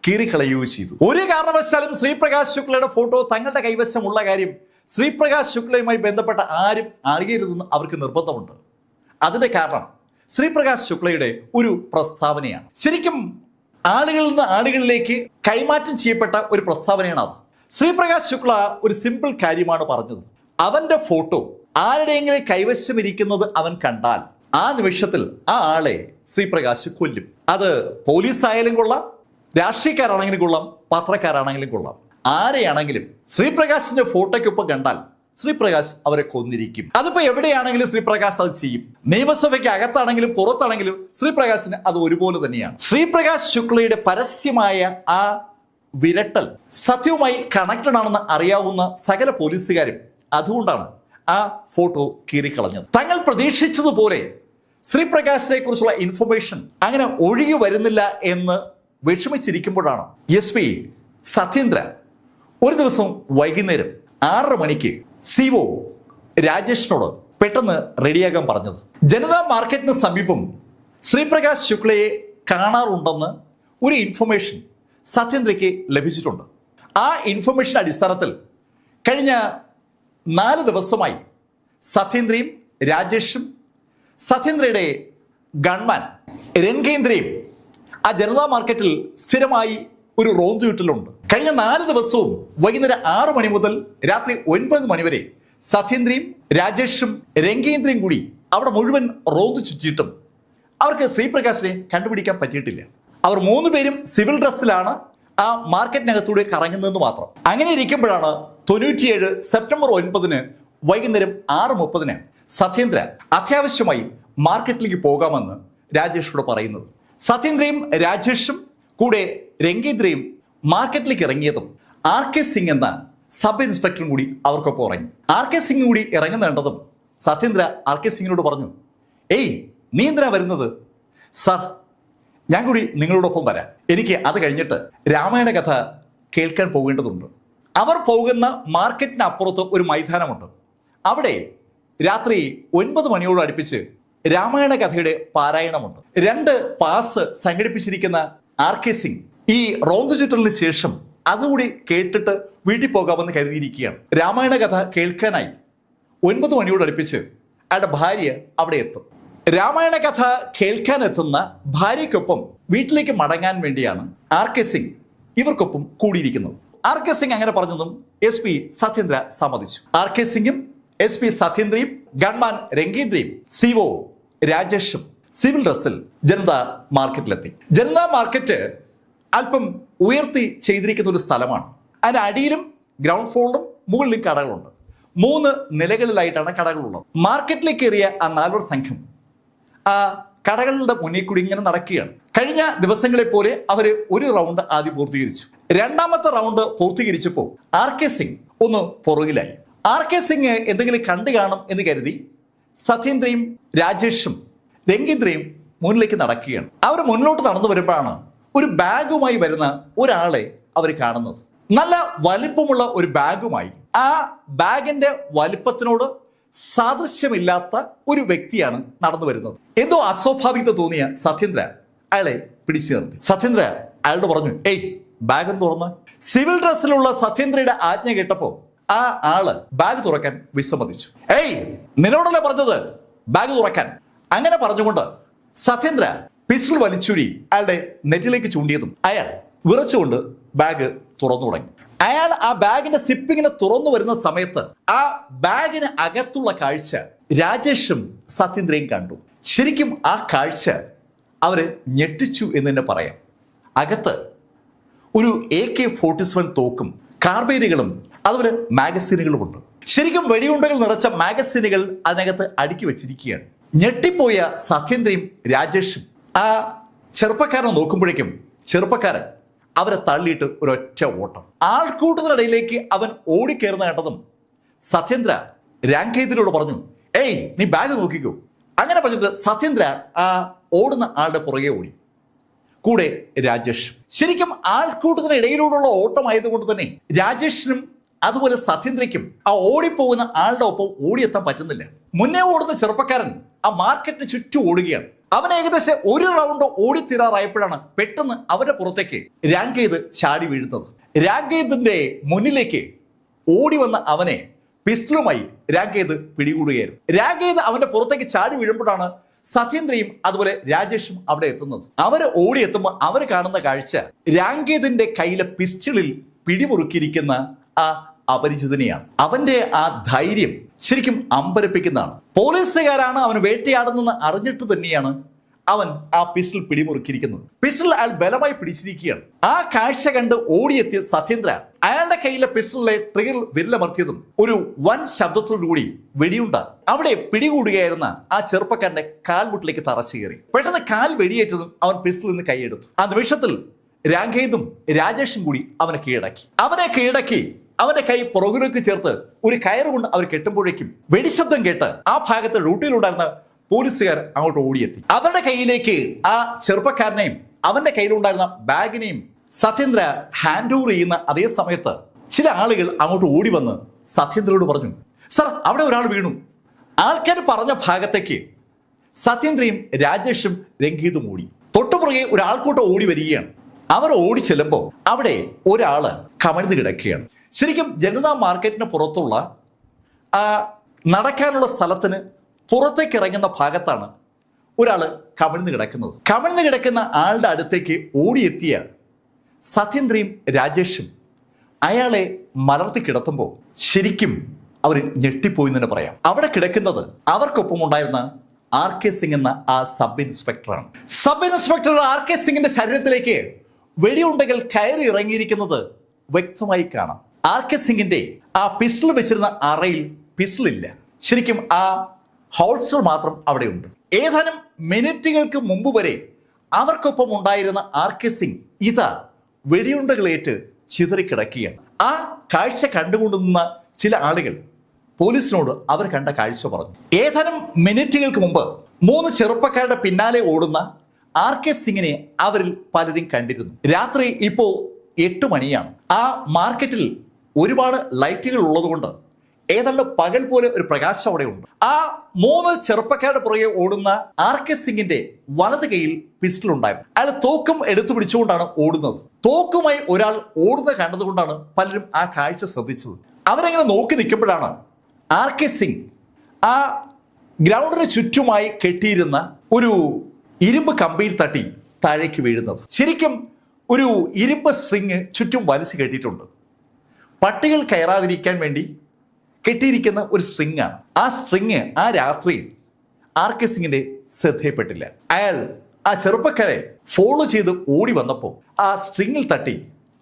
കീറിക്കളയുകയോ ചെയ്തു. ഒരു കാരണവശാലും ശ്രീപ്രകാശ് ശുക്ലയുടെ ഫോട്ടോ തങ്ങളുടെ കൈവശമുള്ള കാര്യം ശ്രീപ്രകാശ് ശുക്ലയുമായി ബന്ധപ്പെട്ട ആരും അറിയരുതെന്ന് അവർക്ക് നിർബന്ധമുണ്ട്. അതിന്റെ കാരണം ശ്രീപ്രകാശ് ശുക്ലയുടെ ഒരു പ്രസ്താവനയാണ്. ശരിക്കും ആളുകളിൽ നിന്ന് ആളുകളിലേക്ക് കൈമാറ്റം ചെയ്യപ്പെട്ട ഒരു പ്രസ്താവനയാണ് അത്. ശ്രീപ്രകാശ് ശുക്ല ഒരു സിമ്പിൾ കാര്യമാണ് പറഞ്ഞത്. അവന്റെ ഫോട്ടോ ആരുടെയെങ്കിലും കൈവശം ഇരിക്കുന്നത് അവൻ കണ്ടാൽ ആ നിമിഷത്തിൽ ആ ആളെ ശ്രീപ്രകാശ് കൊല്ലും. അത് പോലീസ് ആയാലും കൊള്ളാം, രാഷ്ട്രീയക്കാരാണെങ്കിലും കൊള്ളാം, പത്രക്കാരാണെങ്കിലും കൊള്ളാം, ആരെയാണെങ്കിലും ശ്രീപ്രകാശിന്റെ ഫോട്ടോയ്ക്കൊപ്പം കണ്ടാൽ ശ്രീപ്രകാശ് അവരെ കൊന്നിരിക്കും. അതിപ്പോ എവിടെയാണെങ്കിലും ശ്രീപ്രകാശ് അത് ചെയ്യും. നിയമസഭയ്ക്ക് അകത്താണെങ്കിലും പുറത്താണെങ്കിലും ശ്രീപ്രകാശിന് അത് ഒരുപോലെ തന്നെയാണ്. ശ്രീപ്രകാശ് ശുക്ലയുടെ പരസ്യമായ ആ വിരട്ടൽ സത്യവുമായി കണക്റ്റഡ് ആണെന്ന് അറിയാവുന്ന സകല പോലീസുകാരും അതുകൊണ്ടാണ് ആ ഫോട്ടോ കീറിക്കളഞ്ഞത്. തങ്ങൾ പ്രതീക്ഷിച്ചതുപോലെ ശ്രീപ്രകാശിനെ കുറിച്ചുള്ള ഇൻഫർമേഷൻ അങ്ങനെ ഒഴുകി വരുന്നില്ല എന്ന് വിഷമിച്ചിരിക്കുമ്പോഴാണ് SP സത്യേന്ദ്ര ഒരു ദിവസം വൈകുന്നേരം 6:30 മണിക്ക് CO രാജേഷിനോട് പെട്ടെന്ന് റെഡിയാകാൻ പറഞ്ഞത്. ജനതാ മാർക്കറ്റിന് സമീപം ശ്രീപ്രകാശ് ശുക്ലയെ കാണാറുണ്ടെന്ന് ഒരു ഇൻഫർമേഷൻ സത്യേന്ദ്രയ്ക്ക് ലഭിച്ചിട്ടുണ്ട്. ആ ഇൻഫർമേഷൻ അടിസ്ഥാനത്തിൽ കഴിഞ്ഞ 4 ദിവസമായി സത്യേന്ദ്രയും രാജേഷും സത്യേന്ദ്രയുടെ ഗൺമാൻ രംഗേന്ദ്രയും ആ ജനതാ മാർക്കറ്റിൽ സ്ഥിരമായി ഒരു റോന്തു ചുറ്റലുണ്ട്. കഴിഞ്ഞ 4 ദിവസവും വൈകുന്നേരം 6 മണി മുതൽ രാത്രി 9 മണി വരെ സത്യേന്ദ്രയും രാജേഷും രംഗേന്ദ്രയും കൂടി അവിടെ മുഴുവൻ റോന്തു ചുറ്റിയിട്ടും അവർക്ക് ശ്രീപ്രകാശിനെ കണ്ടുപിടിക്കാൻ പറ്റിയിട്ടില്ല. അവർ 3 പേരും സിവിൽ ഡ്രസ്സിലാണ് ആ മാർക്കറ്റിനകത്തൂടെ കറങ്ങുന്നതെന്ന് മാത്രം. അങ്ങനെ ഇരിക്കുമ്പോഴാണ് 97 സെപ്റ്റംബർ 9 വൈകുന്നേരം 6:30 സത്യേന്ദ്ര അത്യാവശ്യമായി മാർക്കറ്റിലേക്ക് പോകാമെന്ന് രാജേഷിനോട് പറയുന്നത്. സത്യേന്ദ്രയും രാജേഷും കൂടെ രംഗേന്ദ്രയും മാർക്കറ്റിലേക്ക് ഇറങ്ങിയതും RK സിംഗ് എന്ന സബ് ഇൻസ്പെക്ടറും കൂടി അവർക്കൊപ്പം ഇറങ്ങി. RK സിംഗ് കൂടി ഇറങ്ങുന്ന കണ്ടതും സത്യേന്ദ്ര RK സിംഗിനോട് പറഞ്ഞു, ഏയ് നീ എന്തിനാ വരുന്നത്? സർ, ഞാൻ കൂടി നിങ്ങളോടൊപ്പം വരാം. എനിക്ക് അത് കഴിഞ്ഞിട്ട് രാമായണ കഥ കേൾക്കാൻ പോകേണ്ടതുണ്ട്. അവർ പോകുന്ന മാർക്കറ്റിനപ്പുറത്ത് ഒരു മൈതാനമുണ്ട്. അവിടെ രാത്രി 9 മണിയോട് അടുപ്പിച്ച് രാമായണ കഥയുടെ പാരായണമുണ്ട്. 2 പാസ് സംഘടിപ്പിച്ചിരിക്കുന്ന RK സിംഗ് ഈ റോന്തു ചുറ്റലിന് ശേഷം അതുകൂടി കേട്ടിട്ട് വീട്ടിൽ പോകാമെന്ന് കരുതിയിരിക്കുകയാണ്. രാമായണ കഥ കേൾക്കാനായി 9 മണിയോട് അടുപ്പിച്ച് അയാളുടെ ഭാര്യ അവിടെ എത്തും. രാമായണ കഥ കേൾക്കാൻ എത്തുന്ന ഭാര്യയ്ക്കൊപ്പം വീട്ടിലേക്ക് മടങ്ങാൻ വേണ്ടിയാണ് RK സിംഗ് ഇവർക്കൊപ്പം കൂടിയിരിക്കുന്നത്. RK സിംഗ് അങ്ങനെ പറഞ്ഞതും SP സത്യേന്ദ്ര സമ്മതിച്ചു. RK സിംഗും SP സത്യേന്ദ്രയും ഗൺമാൻ രംഗേന്ദ്രയും CO രാജേഷും സിവിൽ ഡ്രസ്സിൽ ജനതാ മാർക്കറ്റിലെത്തി. ജനതാ മാർക്കറ്റ് അല്പം ഉയർത്തി ചെയ്തിരിക്കുന്ന ഒരു സ്ഥലമാണ്. അതിന്റെ അടിയിലും ഗ്രൗണ്ട് ഫ്ലോറിലും മുകളിലും കടകളുണ്ട്. 3 നിലകളിലായിട്ടാണ് കടകളുള്ളത്. മാർക്കറ്റിലേക്ക് കയറിയ ആ 4 സംഘം ആ കടകളുടെ മുന്നിൽ കൂടി ഇങ്ങനെ നടക്കുകയാണ്. കഴിഞ്ഞ ദിവസങ്ങളെ പോലെ അവര് ഒരു റൗണ്ട് ആദ്യം പൂർത്തീകരിച്ചു. 2ാമത്തെ റൗണ്ട് പൂർത്തീകരിച്ചപ്പോൾ RK സിംഗ് ഒന്ന് പുറകിലായി. RK സിംഗ് എന്തെങ്കിലും കണ്ടു കാണും എന്ന് കരുതി സത്യേന്ദ്രയും രാജേഷും രംഗേന്ദ്രയും മുന്നിലേക്ക് നടക്കുകയാണ്. അവർ മുന്നിലോട്ട് നടന്നു വരുമ്പോഴാണ് ഒരു ബാഗുമായി വരുന്ന ഒരാളെ അവർ കാണുന്നത്. നല്ല വലിപ്പമുള്ള ഒരു ബാഗുമായി. ആ ബാഗിന്റെ വലിപ്പത്തിനോട് സാദൃശ്യമില്ലാത്ത ഒരു വ്യക്തിയാണ് നടന്നു വരുന്നത്. എന്തോ അസ്വാഭാവികത തോന്നിയ സത്യേന്ദ്ര അയാളെ പിടിച്ചു നിർത്തി. സത്യേന്ദ്ര അയാളോട് പറഞ്ഞു, ഏയ് ബാഗ് തുറന്ന്. സിവിൽ ഡ്രസ്സിലുള്ള സത്യേന്ദ്രയുടെ ആജ്ഞ കേട്ടപ്പോ ആ ആള് ബാഗ് തുറക്കാൻ വിസമ്മതിച്ചു. ഏയ് നിന്നോടല്ലേ പറഞ്ഞത് ബാഗ് തുറക്കാൻ. അങ്ങനെ പറഞ്ഞുകൊണ്ട് സത്യേന്ദ്ര പിസ്റ്റൾ വലിച്ചൂരി അയാളുടെ നെറ്റിലേക്ക് ചൂണ്ടിയതും അയാൾ വിറച്ചുകൊണ്ട് ബാഗ് തുറന്നു തുടങ്ങി. അയാൾ ആ ബാഗിന്റെ സിപ്പിങ്ങിനെ തുറന്നു വരുന്ന സമയത്ത് ആ ബാഗിന് അകത്തുള്ള കാഴ്ച രാജേഷും സത്യേന്ദ്രയും കണ്ടു. ശരിക്കും ആ കാഴ്ച അവരെ ഞെട്ടിച്ചു എന്ന് തന്നെ പറയാം. അകത്ത് ഒരു AK-47 തോക്കും കാർബൈനുകളും അതുപോലെ മാഗസീനുകളുമുണ്ട്. ശരിക്കും വെടിയുണ്ടകൾ നിറച്ച മാഗസീനുകൾ അതിനകത്ത് അടുക്കി വെച്ചിരിക്കുകയാണ്. ഞെട്ടിപ്പോയ സത്യേന്ദ്രയും രാജേഷും ആ ചെറുപ്പക്കാരനെ നോക്കുമ്പോഴേക്കും ചെറുപ്പക്കാരൻ അവരെ തള്ളിയിട്ട് ഒരൊറ്റ ഓട്ടം. ആൾക്കൂട്ടത്തിനിടയിലേക്ക് അവൻ ഓടിക്കയറുന്ന കേട്ടതും സത്യേന്ദ്ര രംഗേന്ദ്രയോട് പറഞ്ഞു, ഏയ് നീ ബാഗ് നോക്കിക്കോ. അങ്ങനെ പറഞ്ഞിട്ട് സത്യേന്ദ്ര ആ ഓടുന്ന ആളുടെ പുറകെ ഓടി. കൂടെ രാജേഷ്. ശരിക്കും ആൾക്കൂട്ടത്തിനിടയിലൂടെയുള്ള ഓട്ടമായതുകൊണ്ട് തന്നെ രാജേഷിനും അതുപോലെ സത്യേന്ദ്രയ്ക്കും ആ ഓടിപ്പോകുന്ന ആളുടെ ഒപ്പം ഓടിയെത്താൻ പറ്റുന്നില്ല. മുന്നേ ഓടുന്ന ചെറുപ്പക്കാരൻ ആ മാർക്കറ്റിന് ചുറ്റും ഓടുകയാണ്. അവൻ ഏകദേശം ഒരു റൗണ്ട് ഓടിത്തീരാറായപ്പോഴാണ് പെട്ടെന്ന് അവന്റെ പുറത്തേക്ക് രംഗേന്ദ് ചാടി വീഴുന്നത്. രംഗേന്ദിന്റെ മുന്നിലേക്ക് ഓടി വന്ന അവനെ പിസ്റ്റളുമായി രംഗേന്ദ് പിടികൂടുകയായിരുന്നു. രംഗേന്ദ് അവന്റെ പുറത്തേക്ക് ചാടി വീഴുമ്പോഴാണ് സത്യേന്ദ്രയും അതുപോലെ രാജേഷും അവിടെ എത്തുന്നത്. അവര് ഓടിയെത്തുമ്പോൾ അവര് കാണുന്ന കാഴ്ച രംഗേന്ദിന്റെ കയ്യിലെ പിസ്റ്റളിൽ പിടിമുറുക്കിയിരിക്കുന്ന ആ അപരിചിതനെയാണ്. അവന്റെ ആ ധൈര്യം ശരിക്കും അമ്പരപ്പിക്കുന്നതാണ്. പോലീസുകാരാണ് അവൻ വേട്ടയാടുന്നെന്ന് അറിഞ്ഞിട്ട് തന്നെയാണ് അവൻ ആ പിസ്റ്റൾ പിടിമുറുക്കിയിരിക്കുന്നത്. പിസ്റ്റൾ അയാൾ ബലമായി പിടിച്ചിരിക്കുകയാണ്. ആ കാഴ്ച കണ്ട് ഓടിയെത്തിയ സത്യേന്ദ്ര അയാളുടെ കയ്യിലെ പിസ്റ്റളിലെ ട്രിഗർ വിരലമർത്തിയതും ഒരു വൻ ശബ്ദത്തോടുകൂടി വെടിയുണ്ട അവിടെ പിടികൂടുകയായിരുന്ന ആ ചെറുപ്പക്കാരന്റെ കാൽമുട്ടിലേക്ക് തറച്ചു കയറി. പെട്ടെന്ന് കാൽ വെടിയേറ്റതും അവൻ പിസ്റ്റളിൽ നിന്ന് കൈയെടുത്തു. ആ നിമിഷത്തിൽ രംഗേന്ദും രാജേഷും കൂടി അവനെ കീഴടക്കി അവന്റെ കൈ പുറകിലേക്ക് ചേർത്ത് ഒരു കയറുകൊണ്ട് അവർ കെട്ടുമ്പോഴേക്കും വെടിശബ്ദം കേട്ട് ആ ഭാഗത്ത് റൂട്ടിലുണ്ടായിരുന്ന പോലീസുകാർ അങ്ങോട്ട് ഓടിയെത്തി. അവരുടെ കയ്യിലേക്ക് ആ ചെറുപ്പക്കാരനെയും അവന്റെ കയ്യിലുണ്ടായിരുന്ന ബാഗിനെയും സത്യേന്ദ്ര ഹാൻഡ് ഓവർ ചെയ്യുന്ന അതേ സമയത്ത് ചില ആളുകൾ അങ്ങോട്ട് ഓടി വന്ന് സത്യേന്ദ്രയോട് പറഞ്ഞു, സർ അവിടെ ഒരാൾ വീണു. ആൾക്കാർ പറഞ്ഞ ഭാഗത്തേക്ക് സത്യേന്ദ്രയും രാജേഷും രംഗീതും ഓടി. തൊട്ടുപുറകെ ഒരാൾക്കൂട്ടം ഓടി വരികയാണ്. അവർ ഓടി ചെല്ലുമ്പോൾ അവിടെ ഒരാള് കമഴ്ന്ന് കിടക്കുകയാണ്. ശരിക്കും ജനതാ മാർക്കറ്റിന് പുറത്തുള്ള ആ നടക്കാനുള്ള സ്ഥലത്തിന് പുറത്തേക്ക് ഇറങ്ങുന്ന ഭാഗത്താണ് ഒരാള് കമഴ്ന്ന് കിടക്കുന്നത്. കമഴ്ന്ന് കിടക്കുന്ന ആളുടെ അടുത്തേക്ക് ഓടിയെത്തിയ സത്യേന്ദ്രയും രാജേഷും അയാളെ മലർത്തി കിടത്തുമ്പോൾ ശരിക്കും അവർ ഞെട്ടിപ്പോയി എന്ന് പറയാം. അവിടെ കിടക്കുന്നത് അവർക്കൊപ്പം ഉണ്ടായിരുന്ന RK സിംഗ് എന്ന ആ സബ് ഇൻസ്പെക്ടറാണ്. സബ് ഇൻസ്പെക്ടർ RK സിംഗിന്റെ ശരീരത്തിലേക്ക് വെടിയുണ്ടകൾ കയറി ഇറങ്ങിയിരിക്കുന്നത് വ്യക്തമായി കാണാം. RK സിംഗിന്റെ ആ പിസ്റ്റൾ വെച്ചിരുന്ന അറയിൽ പിസ്റ്റളില്ല. ശരിക്കും ആ ഹോൾസ്റ്റർ മാത്രം അവിടെയുണ്ട്. ഏതാനും മിനിറ്റുകൾക്ക് മുമ്പ് വരെ അവർക്കൊപ്പം ഉണ്ടായിരുന്ന RK സിംഗ് ഇതാ വെടിയുണ്ടകളേറ്റ് ചിതറിക്കിടക്കുകയാണ്. ആ കാഴ്ച കണ്ടുകൊണ്ടു നിന്ന ചില ആളുകൾ പോലീസിനോട് അവർ കണ്ട കാഴ്ച പറഞ്ഞു. ഏതാനും മിനിറ്റുകൾക്ക് മുമ്പ് 3 ചെറുപ്പക്കാരുടെ പിന്നാലെ ഓടുന്ന RK സിംഗിനെ അവരിൽ പലരും കണ്ടിരുന്നു. രാത്രി ഇപ്പോ 8 മണിയാണ്. ആ മാർക്കറ്റിൽ ഒരുപാട് ലൈറ്റുകൾ ഉള്ളതുകൊണ്ട് ഏതാണ്ട് പകൽ പോലെ ഒരു പ്രകാശം അവിടെ ഉണ്ട്. ആ 3 ചെറുപ്പക്കാരുടെ പുറകെ ഓടുന്ന RK സിംഗിന്റെ വലത് കൈയിൽ പിസ്റ്റൾ ഉണ്ടായിരുന്നു. അയാൾ തോക്കും എടുത്തു പിടിച്ചുകൊണ്ടാണ് ഓടുന്നത്. തോക്കുമായി ഒരാൾ ഓടുന്നത് കണ്ടതുകൊണ്ടാണ് പലരും ആ കാഴ്ച ശ്രദ്ധിച്ചത്. അവരങ്ങനെ നോക്കി നിൽക്കുമ്പോഴാണ് RK സിംഗ് ആ ഗ്രൗണ്ടിന് ചുറ്റുമായി കെട്ടിയിരുന്ന ഒരു ഇരുമ്പ് കമ്പിയിൽ തട്ടി താഴേക്ക് വീഴുന്നത്. ശരിക്കും ഒരു ഇരുമ്പ് സ്ട്രിങ് ചുറ്റും വലിച്ചു കെട്ടിയിട്ടുണ്ട്. പട്ടികൾ കയറാതിരിക്കാൻ വേണ്ടി കെട്ടിയിരിക്കുന്ന ഒരു സ്ട്രിങ് ആണ്. ആ സ്ട്രിങ് ആ രാത്രിയിൽ RK സിംഗിന്റെ ശ്രദ്ധയിൽപ്പെട്ടില്ല. അയാൾ ആ ചെറുപ്പക്കാരെ ഫോളോ ചെയ്ത് ഓടി വന്നപ്പോൾ ആ സ്ട്രിങ്ങിൽ തട്ടി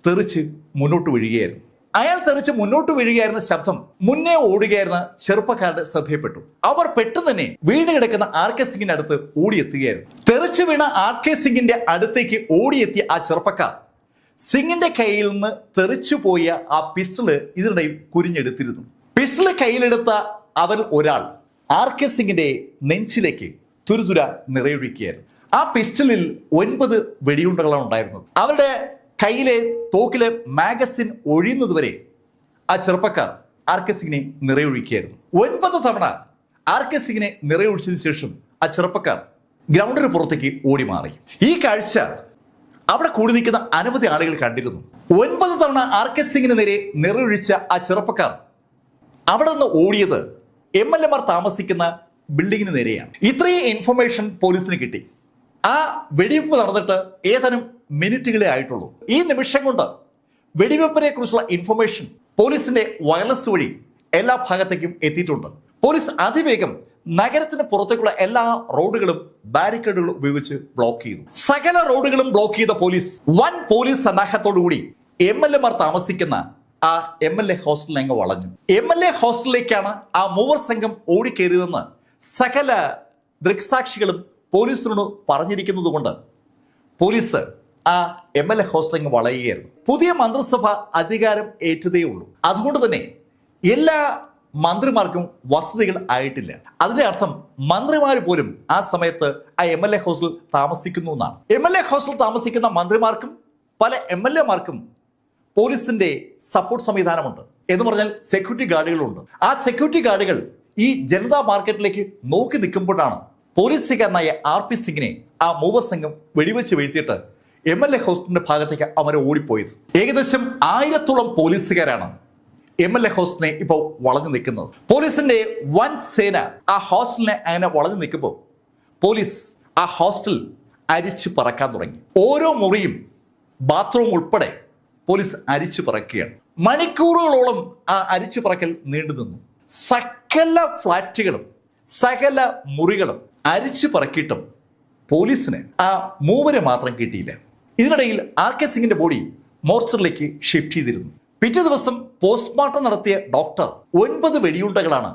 തെറിച്ച് മുന്നോട്ട് വീഴുകയായിരുന്നു. അയാൾ തെറിച്ച് മുന്നോട്ട് വീഴുകയായിരുന്ന ശബ്ദം മുന്നേ ഓടുകയായിരുന്ന ചെറുപ്പക്കാരുടെ ശ്രദ്ധയിൽപ്പെട്ടു. അവർ പെട്ടെന്ന് തന്നെ വീണ് കിടക്കുന്ന RK സിംഗിന്റെ അടുത്ത് ഓടിയെത്തുകയായിരുന്നു. തെറിച്ച് വീണ RK സിംഗിന്റെ അടുത്തേക്ക് ഓടിയെത്തിയ ആ ചെറുപ്പക്കാർ സിംഗിന്റെ കയ്യിൽ നിന്ന് തെറിച്ചു പോയ ആ പിസ്റ്റള് ഇതിനിടയിൽ കുരിഞ്ഞെടുത്തിരുന്നു. പിസ്റ്റള് കയ്യിലെടുത്ത അവർ ഒരാൾ RK സിംഗിന്റെ നെഞ്ചിലേക്ക് തുരുതുര നിറയൊഴിക്കുകയായിരുന്നു. ആ പിസ്റ്റളിൽ 9 വെടിയുണ്ടകളാണ് ഉണ്ടായിരുന്നത്. അവരുടെ കയ്യിലെ തോക്കിലെ മാഗസിൻ ഒഴിയുന്നതുവരെ ആ ചെറുപ്പക്കാർ RK സിംഗിനെ നിറയൊഴിക്കുകയായിരുന്നു. 9 തവണ RK സിംഗിനെ നിറയൊഴിച്ചതിനു ശേഷം ആ ചെറുപ്പക്കാർ ഗ്രൗണ്ടിന് പുറത്തേക്ക് ഓടി മാറി. ഈ കാഴ്ച അവിടെ കൂടി നിൽക്കുന്ന അനവധി ആളുകൾ കണ്ടിരുന്നു. 9 തവണ RK സിംഗിന് നേരെ നിറയൊഴിച്ച ആ ചെറുപ്പക്കാർ അവിടെ നിന്ന് ഓടിയത് MLA മാർ താമസിക്കുന്ന ബിൽഡിങ്ങിന് നേരെയാണ്. ഇത്രയും ഇൻഫർമേഷൻ പോലീസിന് കിട്ടി. ആ വെടിവെപ്പ് നടന്നിട്ട് ഏതാനും മിനിറ്റുകളെ ആയിട്ടുള്ളൂ. ഈ നിമിഷം കൊണ്ട് വെടിവെപ്പിനെ കുറിച്ചുള്ള ഇൻഫർമേഷൻ പോലീസിന്റെ വയർലെസ് വഴി എല്ലാ ഭാഗത്തേക്കും എത്തിയിട്ടുണ്ട്. പോലീസ് അതിവേഗം നഗരത്തിന് പുറത്തേക്കുള്ള എല്ലാ റോഡുകളും ബാരിക്കേഡുകളും ഉപയോഗിച്ച് ബ്ലോക്ക് ചെയ്തു. സകല റോഡുകളും ബ്ലോക്ക് ചെയ്ത പോലീസ് വൻ പോലീസ് സന്നാഹത്തോടുകൂടി MLA മാർ താമസിക്കുന്ന ആ MLA ഹോസ്റ്റലിൽ അങ്ങ് വളഞ്ഞു. MLA ഹോസ്റ്റലിലേക്കാണ് ആ മൂവർ സംഘം ഓടിക്കേറിയതെന്ന് സകല ദൃക്സാക്ഷികളും പോലീസിനോട് പറഞ്ഞിരിക്കുന്നത് കൊണ്ട് പോലീസ് ആ MLA ഹോസ്റ്റലിൽ വളയുകയായിരുന്നു. പുതിയ മന്ത്രിസഭ അധികാരം ഏറ്റതേ ഉള്ളൂ. അതുകൊണ്ട് തന്നെ എല്ലാ മന്ത്രിമാർക്കും വസതികൾ ആയിട്ടില്ല. അതിന്റെ അർത്ഥം മന്ത്രിമാർ പോലും ആ സമയത്ത് ആ MLA ഹോസ്റ്റലിൽ താമസിക്കുന്നു എന്നാണ്. MLA ഹോസ്റ്റലിൽ താമസിക്കുന്ന മന്ത്രിമാർക്കും പല MLA മാർക്കും പോലീസിന്റെ സപ്പോർട്ട് സംവിധാനമുണ്ട്. എന്ന് പറഞ്ഞാൽ സെക്യൂരിറ്റി ഗാർഡുകളുണ്ട്. ആ സെക്യൂരിറ്റി ഗാർഡുകൾ ഈ ജനതാ മാർക്കറ്റിലേക്ക് നോക്കി നിൽക്കുമ്പോഴാണ് പോലീസുകാരനായ RP സിംഗിനെ ആ മൂവർ സംഘം വെടിവെച്ച് വീഴ്ത്തിയിട്ട് MLA ഹോസ്റ്റലിന്റെ ഭാഗത്തേക്ക് അവരെ ഓടിപ്പോയത്. ഏകദേശം 1000-ഓളം പോലീസുകാരാണ് MLA ഹോസ്റ്റലിനെ ഇപ്പോൾ വളഞ്ഞു നിൽക്കുന്നത്. പോലീസിന്റെ വൻ സേന ആ ഹോസ്റ്റലിനെ അങ്ങനെ വളഞ്ഞു നിൽക്കുമ്പോൾ പോലീസ് ആ ഹോസ്റ്റൽ അരിച്ചു പറക്കാൻ തുടങ്ങി. ഓരോ മുറിയും ബാത്റൂം ഉൾപ്പെടെ പോലീസ് അരിച്ചു പറക്കുകയാണ്. മണിക്കൂറുകളോളം ആ അരിച്ചു പറക്കൽ നീണ്ടു നിന്നു. സകല ഫ്ലാറ്റുകളും സകല മുറികളും അരിച്ചു പറക്കിയിട്ടും പോലീസിന് ആ മൂവരെ മാത്രം കിട്ടിയില്ല. ഇതിനിടയിൽ RK സിംഗിന്റെ ബോഡി മോർച്ചറിലേക്ക് ഷിഫ്റ്റ് ചെയ്തിരുന്നു. പിറ്റേ ദിവസം പോസ്റ്റ്മോർട്ടം നടത്തിയ ഡോക്ടർ 9 വെടിയുണ്ടകളാണ്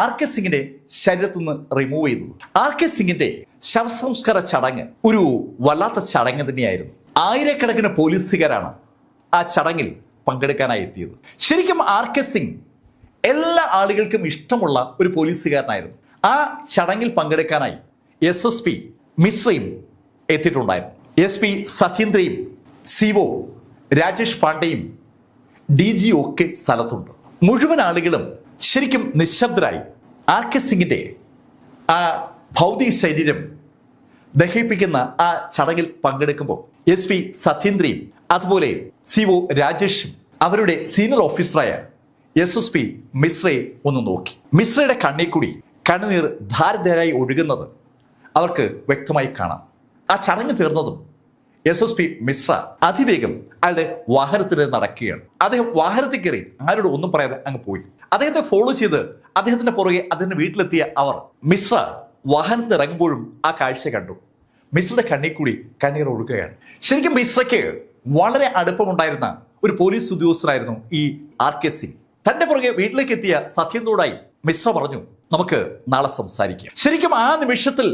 RK സിംഗിന്റെ ശരീരത്തിൽ നിന്ന് റിമൂവ് ചെയ്തത്. RK സിംഗിന്റെ ശവസംസ്കാര ചടങ്ങ് ഒരു വല്ലാത്ത ചടങ്ങ് തന്നെയായിരുന്നു. ആയിരക്കണക്കിന് പോലീസുകാരാണ് ആ ചടങ്ങിൽ പങ്കെടുക്കാനായി എത്തിയത്. ശരിക്കും RK സിംഗ് എല്ലാ ആളുകൾക്കും ഇഷ്ടമുള്ള ഒരു പോലീസുകാരനായിരുന്നു. ആ ചടങ്ങിൽ പങ്കെടുക്കാനായി SSP മിശ്രയും എത്തിയിട്ടുണ്ടായിരുന്നു. SP സതീന്ദ്രയും CO രാജേഷ് പാണ്ഡെയും DG ഒക്കെ സ്ഥലത്തുണ്ട്. മുഴുവൻ ആളുകളും ശരിക്കും നിശബ്ദരായി RK സിംഗിന്റെ ആ ഭൗതിക ശരീരം ദഹിപ്പിക്കുന്ന ആ ചടങ്ങിൽ പങ്കെടുക്കുമ്പോൾ SP സതീന്ദ്രയും അതുപോലെ CO രാജേഷും അവരുടെ സീനിയർ ഓഫീസറായ SSP മിശ്രയെ ഒന്ന് നോക്കി. മിശ്രയുടെ കണ്ണിൽ കൂടി കണ്ണുനീർ ധാരധാരായി ഒഴുകുന്നത് അവർക്ക് വ്യക്തമായി കാണാം. ആ ചടങ്ങ് തീർന്നതും SSP മിശ്ര അതിവേഗം അയാളുടെ വാഹനത്തിന് നടക്കുകയാണ്. അദ്ദേഹം വാഹനത്തിൽ കയറി ആരോട് ഒന്നും പറയാതെ അങ്ങ് പോയി. അദ്ദേഹത്തെ ഫോളോ ചെയ്ത് അദ്ദേഹത്തിന്റെ പുറകെ അദ്ദേഹത്തിന്റെ വീട്ടിലെത്തിയ അവർ മിശ്ര വാഹനത്തിൽ ഇറങ്ങുമ്പോഴും ആ കാഴ്ച കണ്ടു. മിശ്രയുടെ കണ്ണിൽ കൂടി കണ്ണീർ ഒഴുകുകയാണ്. ശരിക്കും മിശ്രയ്ക്ക് വളരെ അടുപ്പമുണ്ടായിരുന്ന ഒരു പോലീസ് ഉദ്യോഗസ്ഥനായിരുന്നു ഈ RK സിംഗ്. തന്റെ പുറകെ വീട്ടിലേക്ക് എത്തിയ സത്യന്തോടായി മിശ്ര പറഞ്ഞു, നമുക്ക് നാളെ സംസാരിക്കാം. ശരിക്കും ആ നിമിഷത്തിൽ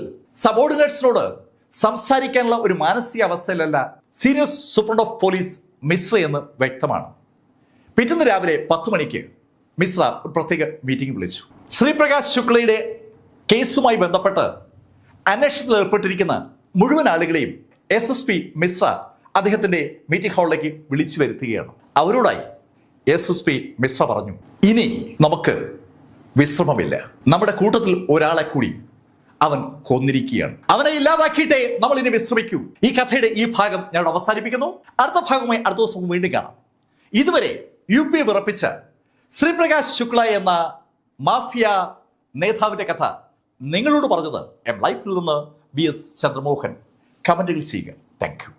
സബോർഡിനേറ്റ്സിനോട് സംസാരിക്കാനുള്ള ഒരു മാനസിക അവസ്ഥയിലല്ല senior superintendent of police Mishra എന്ന് വ്യക്തമാണ്. പിറ്റേന്ന് രാവിലെ 10 മണിക്ക് മിശ്ര ഒരു പ്രത്യേക മീറ്റിംഗ് വിളിച്ചു. ശ്രീപ്രകാശ് ശുക്ലയുടെ കേസുമായി ബന്ധപ്പെട്ട് അന്വേഷണത്തിൽ ഏർപ്പെട്ടിരിക്കുന്ന മുഴുവൻ ആളുകളെയും SSP മിശ്ര അദ്ദേഹത്തിന്റെ മീറ്റിംഗ് ഹാളിലേക്ക് വിളിച്ചു വരുത്തുകയാണ്. അവരോടായി SSP മിശ്ര പറഞ്ഞു, ഇനി നമുക്ക് വിശ്രമമില്ല. നമ്മുടെ കൂട്ടത്തിൽ ഒരാളെ കൂടി അവൻ കൊന്നിരിക്കുകയാണ്. അവനെ ഇല്ലാതാക്കിയിട്ടേ നമ്മൾ ഇനി വിശ്രമിക്കൂ. ഈ കഥയുടെ ഈ ഭാഗം ഞാൻ അവസാനിപ്പിക്കുന്നു. അടുത്ത ഭാഗമായി അടുത്ത ദിവസം വീണ്ടും കാണാം. ഇതുവരെ UP വിറപ്പിച്ച ശ്രീപ്രകാശ് ശുക്ല എന്ന മാഫിയ നേതാവിന്റെ കഥ നിങ്ങളോട് പറഞ്ഞത് ലൈഫിൽ നിന്ന് VS ചന്ദ്രമോഹൻ. കമന്റുകൾ ചെയ്യുക. Thank you.